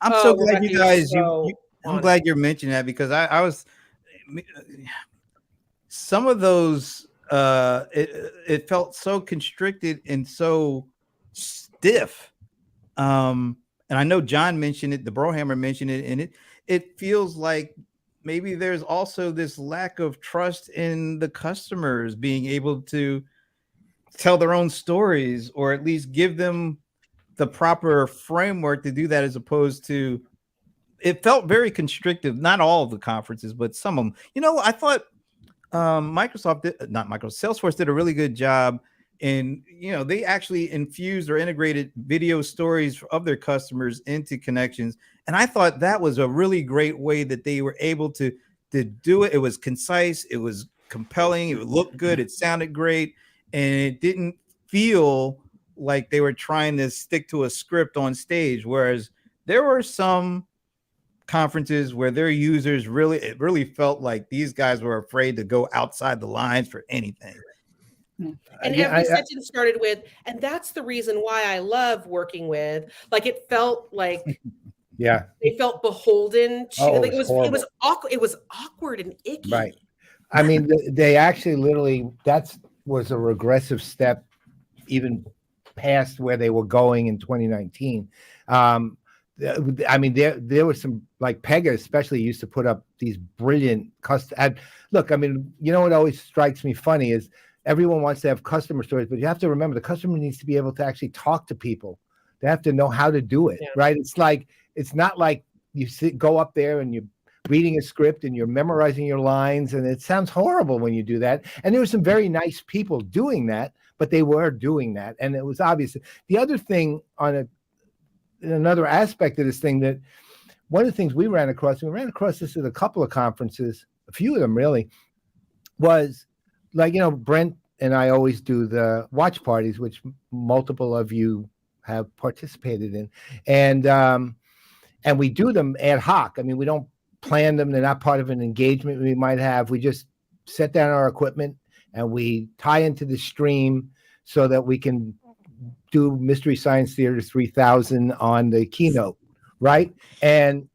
I'm so glad you guys. I'm glad you're mentioning that, because I was some of those. It felt so constricted and so stiff. And I know John mentioned it, the Brohammer mentioned it, and it feels like maybe there's also this lack of trust in the customers being able to tell their own stories, or at least give them the proper framework to do that, as opposed to, it felt very constrictive. Not all of the conferences, but some of them. I thought Salesforce did a really good job in, they actually infused or integrated video stories of their customers into Connections. And I thought that was a really great way that they were able to do it. It was concise, it was compelling, it looked good, it sounded great, and it didn't feel like they were trying to stick to a script on stage. Whereas there were some conferences where their users it really felt like these guys were afraid to go outside the lines for anything. And every sentence started with, and that's the reason why I love working with, like, it felt like they felt beholden to, like, it was awkward and icky. Right. I mean, they actually literally, that was a regressive step even past where they were going in 2019. I mean, there was some, like Pega especially used to put up these brilliant custom. Look, I mean, what always strikes me funny is everyone wants to have customer stories, but you have to remember the customer needs to be able to actually talk to people. They have to know how to do it, right? It's not like you go up there and you're reading a script and you're memorizing your lines, and it sounds horrible when you do that. And there were some very nice people doing that, but they were doing that, and it was obvious. The other thing another aspect of this thing, that one of the things we ran across this at a couple of conferences, a few of them really, was like, Brent and I always do the watch parties, which multiple of you have participated in. And we do them ad hoc. I mean, we don't plan them. They're not part of an engagement we might have. We just set down our equipment and we tie into the stream so that we can do Mystery Science Theater 3000 on the keynote, right? And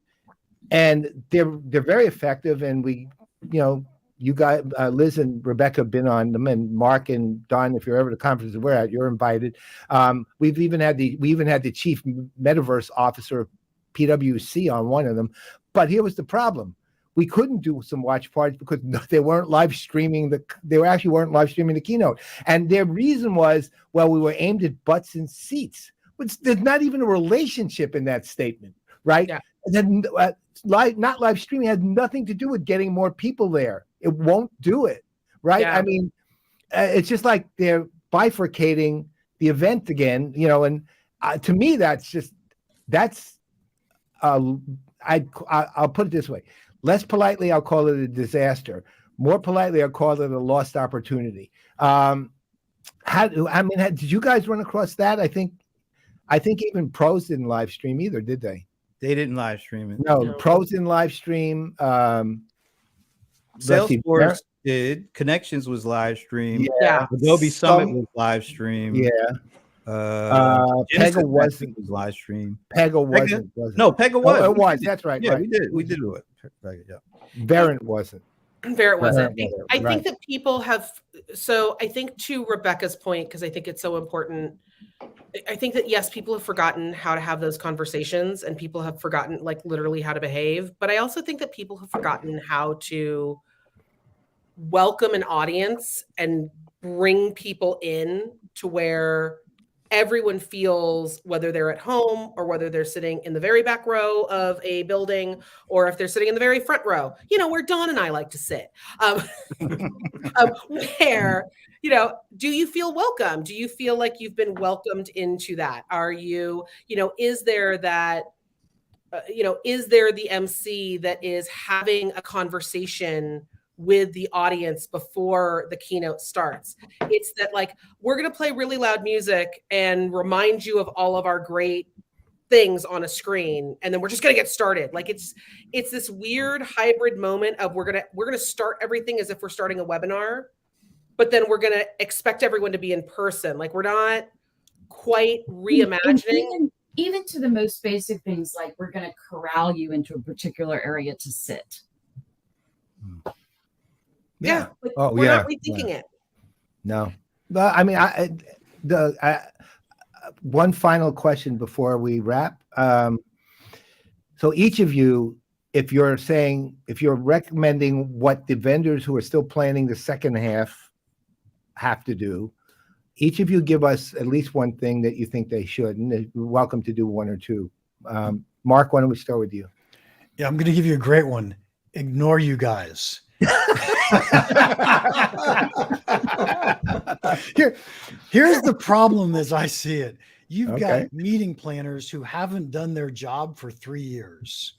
they're very effective. And we, you guys, Liz and Rebecca have been on them, and Mark and Don, if you're ever at the conference we're at, you're invited. We even had the chief metaverse officer of PwC on one of them. But here was the problem. We couldn't do some watch parties because they weren't live streaming weren't live streaming the keynote. And their reason was, well, we were aimed at butts and seats. There's not even a relationship in that statement, right? Yeah. And then not live streaming has nothing to do with getting more people there. It won't do it, right? Yeah. I mean, it's just like they're bifurcating the event again, and to me, I'll put it this way. Less politely, I'll call it a disaster. More politely, I'll call it a lost opportunity. Did you guys run across that? I think even pros didn't live stream either, did they? They didn't live stream it. No, pros didn't live stream. Salesforce did. Connections was live streamed. Yeah. Adobe Summit was live streamed. Yeah. Pega wasn't. Was live streamed. Pega wasn't. No, Pega was. Oh, it was. That's right. Yeah, right. we did do it. Yeah. Verint wasn't. Verint wasn't. I Right. think that people have. So I think to Rebecca's point, because I think it's so important. I think that yes, people have forgotten how to have those conversations, and people have forgotten like literally how to behave. But I also think that people have forgotten how to welcome an audience and bring people in to where everyone feels, whether they're at home or whether they're sitting in the very back row of a building or if they're sitting in the very front row, where Dawn and I like to sit, where, do you feel welcome? Do you feel like you've been welcomed into that? Are you, is there that, is there the MC that is having a conversation with the audience before the keynote starts? It's that like, we're going to play really loud music and remind you of all of our great things on a screen, and then we're just going to get started. Like it's this weird hybrid moment of we're going to start everything as if we're starting a webinar, but then we're going to expect everyone to be in person. Like we're not quite reimagining. Even to the most basic things, like we're going to corral you into a particular area to sit. Yeah. Like, Oh, we're yeah. not rethinking it. No. But I mean, one final question before we wrap. So each of you, if you're recommending what the vendors who are still planning the second half have to do, each of you give us at least one thing that you think they should, and you're welcome to do one or two. Mark, why don't we start with you? Yeah, I'm going to give you a great one. Ignore you guys. Here's the problem as I see it. You've got meeting planners who haven't done their job for 3 years,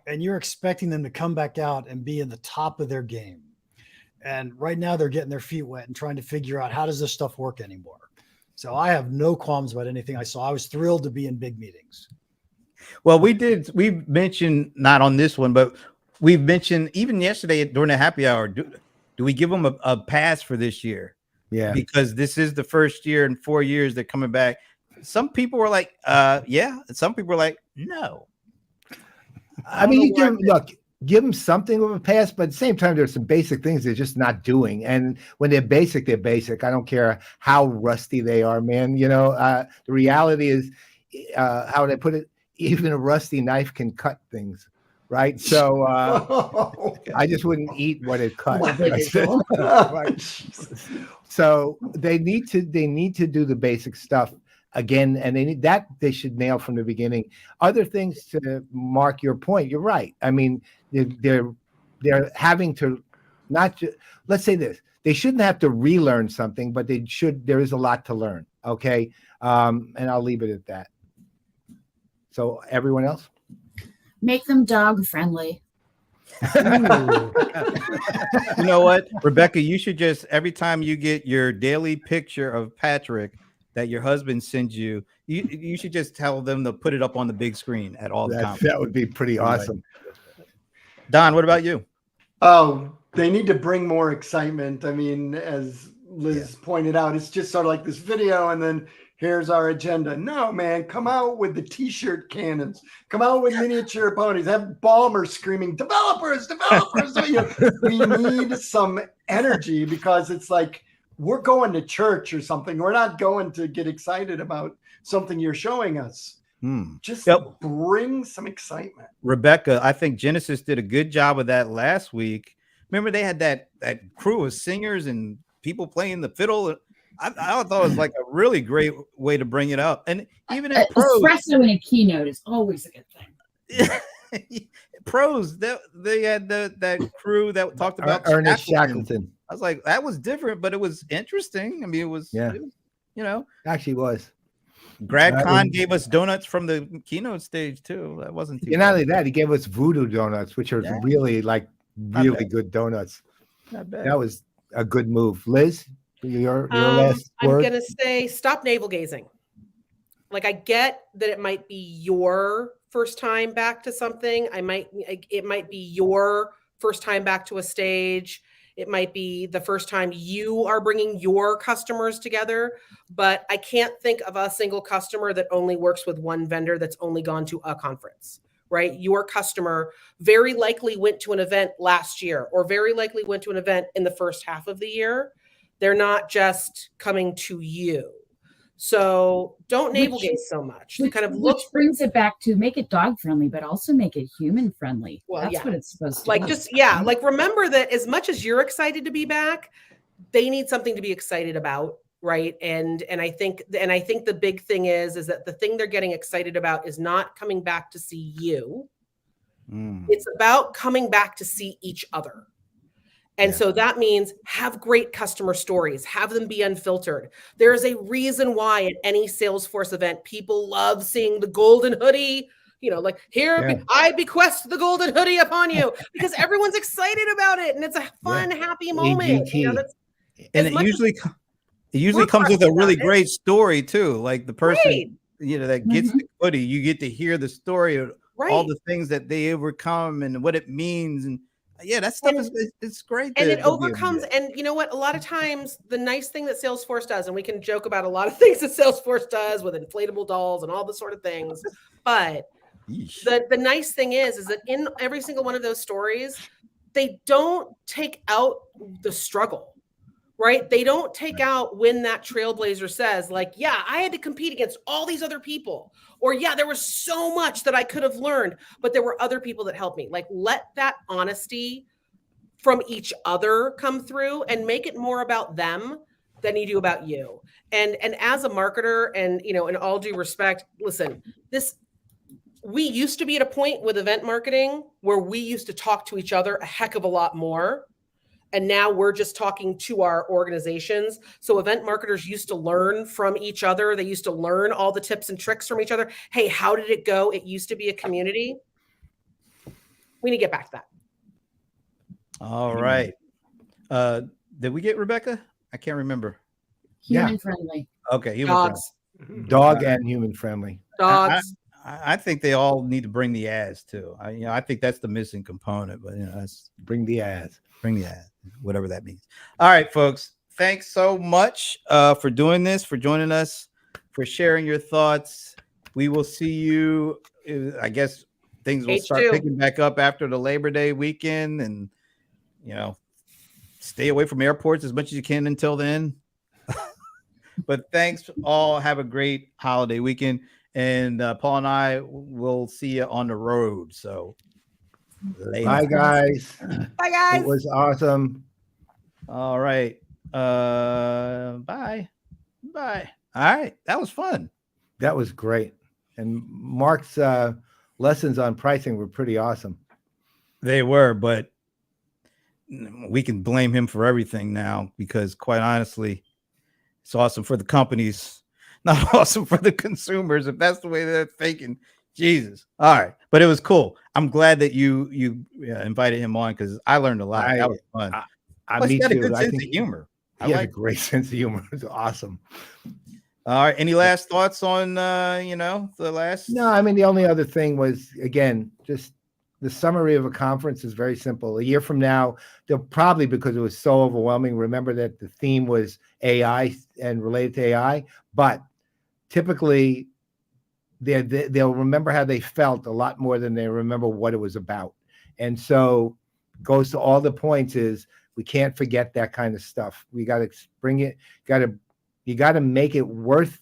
and you're expecting them to come back out and be in the top of their game. And right now they're getting their feet wet and trying to figure out, how does this stuff work anymore? So I have no qualms about anything I saw. I was thrilled to be in big meetings. Well, we mentioned, not on this one, but we've mentioned even yesterday during the happy hour, do we give them a pass for this year? Yeah. Because this is the first year in 4 years they're coming back. Some people were like, yeah. And some people were like, no. I mean, give them something of a pass, but at the same time, there's some basic things they're just not doing. And when they're basic, they're basic. I don't care how rusty they are, man. The reality is, how would I put it? Even a rusty knife can cut things. Right. So I just wouldn't eat what it cut. Right. So they need to do the basic stuff again, and they should nail from the beginning. Other things, to Mark your point, you're right. I mean, they're having to not just, let's say this, they shouldn't have to relearn something, but there is a lot to learn. Okay. And I'll leave it at that. So everyone else? Make them dog friendly. You know what, Rebecca, you should just, every time you get your daily picture of Patrick that your husband sends you, you should just tell them to put it up on the big screen at all times. That would be pretty awesome. Don, what about you? Oh, they need to bring more excitement. I mean, as Liz pointed out, it's just sort of like this video and then here's our agenda. No, man, come out with the t-shirt cannons. Come out with miniature ponies. Have Ballmer screaming, developers. We need some energy, because it's like we're going to church or something. We're not going to get excited about something you're showing us. Just bring some excitement. Rebecca, I think Genesis did a good job of that last week. Remember, they had that crew of singers and people playing the fiddle. I thought it was like a really great way to bring it up. And even in pros, Espresso in a keynote is always a good thing. pros, they had that crew that talked about Ernest Shackleton. Shackleton. I was like, that was different, but it was interesting. I mean, it was, you know, Actually was. Grad Khan gave us donuts from the keynote stage too. That wasn't too And not only that, he gave us voodoo donuts, which are really really good donuts. Not bad. That was a good move. Liz, your last word? I'm gonna say stop navel gazing. Like, I get that it might be your first time back to something. It might be your first time back to a stage. It might be the first time you are bringing your customers together, but I can't think of a single customer that only works with one vendor that's only gone to a conference, right? Your customer very likely went to an event last year or very likely went to an event in the first half of the year. They're not just coming to you. So don't navel gaze so much. Which brings it back to make it dog friendly, but also make it human friendly. Well, that's what it's supposed to like be. Like remember that as much as you're excited to be back, they need something to be excited about, right? And I think the big thing is that the thing they're getting excited about is not coming back to see you. It's about coming back to see each other. And so that means have great customer stories, have them be unfiltered. There is a reason why at any Salesforce event, people love seeing the golden hoodie, like I bequest the golden hoodie upon you, because everyone's excited about it. And it's a fun, happy moment. And it usually comes with a really great story too. Like the person, that gets the hoodie, you get to hear the story of all the things that they overcome and what it means. And that stuff it's great. And it overcomes. And you know what? A lot of times the nice thing that Salesforce does, and we can joke about a lot of things that Salesforce does with inflatable dolls and all the sort of things, but the nice thing is that in every single one of those stories, they don't take out the struggle, right? They don't take out when that trailblazer says, like, I had to compete against all these other people, or there was so much that I could have learned, but there were other people that helped me. Like, let that honesty from each other come through and make it more about them than you do about you. And as a marketer, and in all due respect, listen, we used to be at a point with event marketing where we used to talk to each other a heck of a lot more. And now we're just talking to our organizations. So event marketers used to learn from each other. They used to learn all the tips and tricks from each other. Hey, how did it go? It used to be a community. We need to get back to that. All right. Did we get Rebecca? I can't remember. Human friendly. Okay. Human Dogs. friendly. Dog and human friendly. Dogs. I think they all need to bring the ass too. I think that's the missing component, but that's bring the ass. Bring the ass, whatever that means. All right, folks. Thanks so much for doing this, for joining us, for sharing your thoughts. We will see you. I guess things will start picking back up after the Labor Day weekend, and stay away from airports as much as you can until then. But thanks all. Have a great holiday weekend. And Paul and I will see you on the road. So later. Bye, guys. Bye, guys. It was awesome. All right. Bye. All right. That was fun. That was great. And Mark's lessons on pricing were pretty awesome. They were, but we can blame him for everything now, because quite honestly, it's awesome for the companies, not awesome for the consumers, if that's the way they're thinking. Jesus. All right. But it was cool. I'm glad that you invited him on, because I learned a lot. That was fun. Plus, he had a good sense of humor. He has a great sense of humor. It's awesome. All right. Any last thoughts on the last? No, I mean, the only other thing was, again, just the summary of a conference is very simple. A year from now, they'll probably, because it was so overwhelming, remember that the theme was AI and related to AI, but typically they'll remember how they felt a lot more than they remember what it was about. And so goes to all the points is we can't forget that kind of stuff. We got to bring it, you got to make it worth,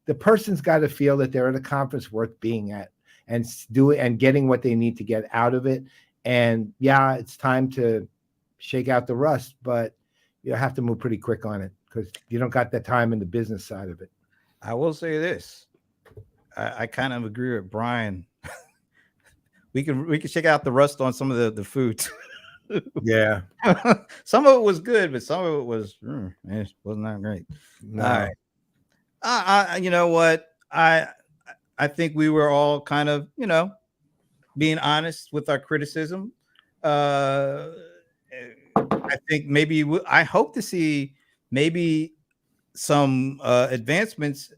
the person's got to feel that they're at a conference worth being at, and do it and getting what they need to get out of it. And it's time to shake out the rust, but you have to move pretty quick on it, because you don't got the time in the business side of it. I will say this. I kind of agree with Brian. we can check out the rust on some of the foods. Yeah. Some of it was good, but some of it was it wasn't that great. No. All right. You know what? I think we were all kind of, being honest with our criticism. I think I hope to see maybe some advancements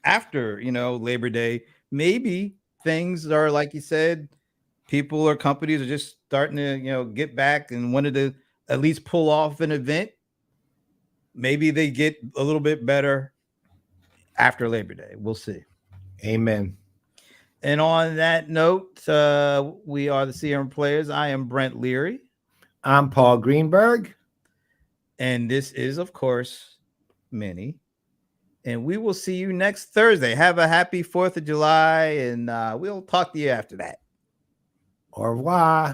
after, Labor Day. Maybe things are, like you said, people or companies are just starting to, get back and wanted to at least pull off an event. Maybe they get a little bit better after Labor Day. We'll see. Amen. And on that note, we are the CRM Players. I am Brent Leary. I'm Paul Greenberg. And this is, of course, Minnie. And we will see you next Thursday. Have a happy 4th of July, and we'll talk to you after that. Au revoir.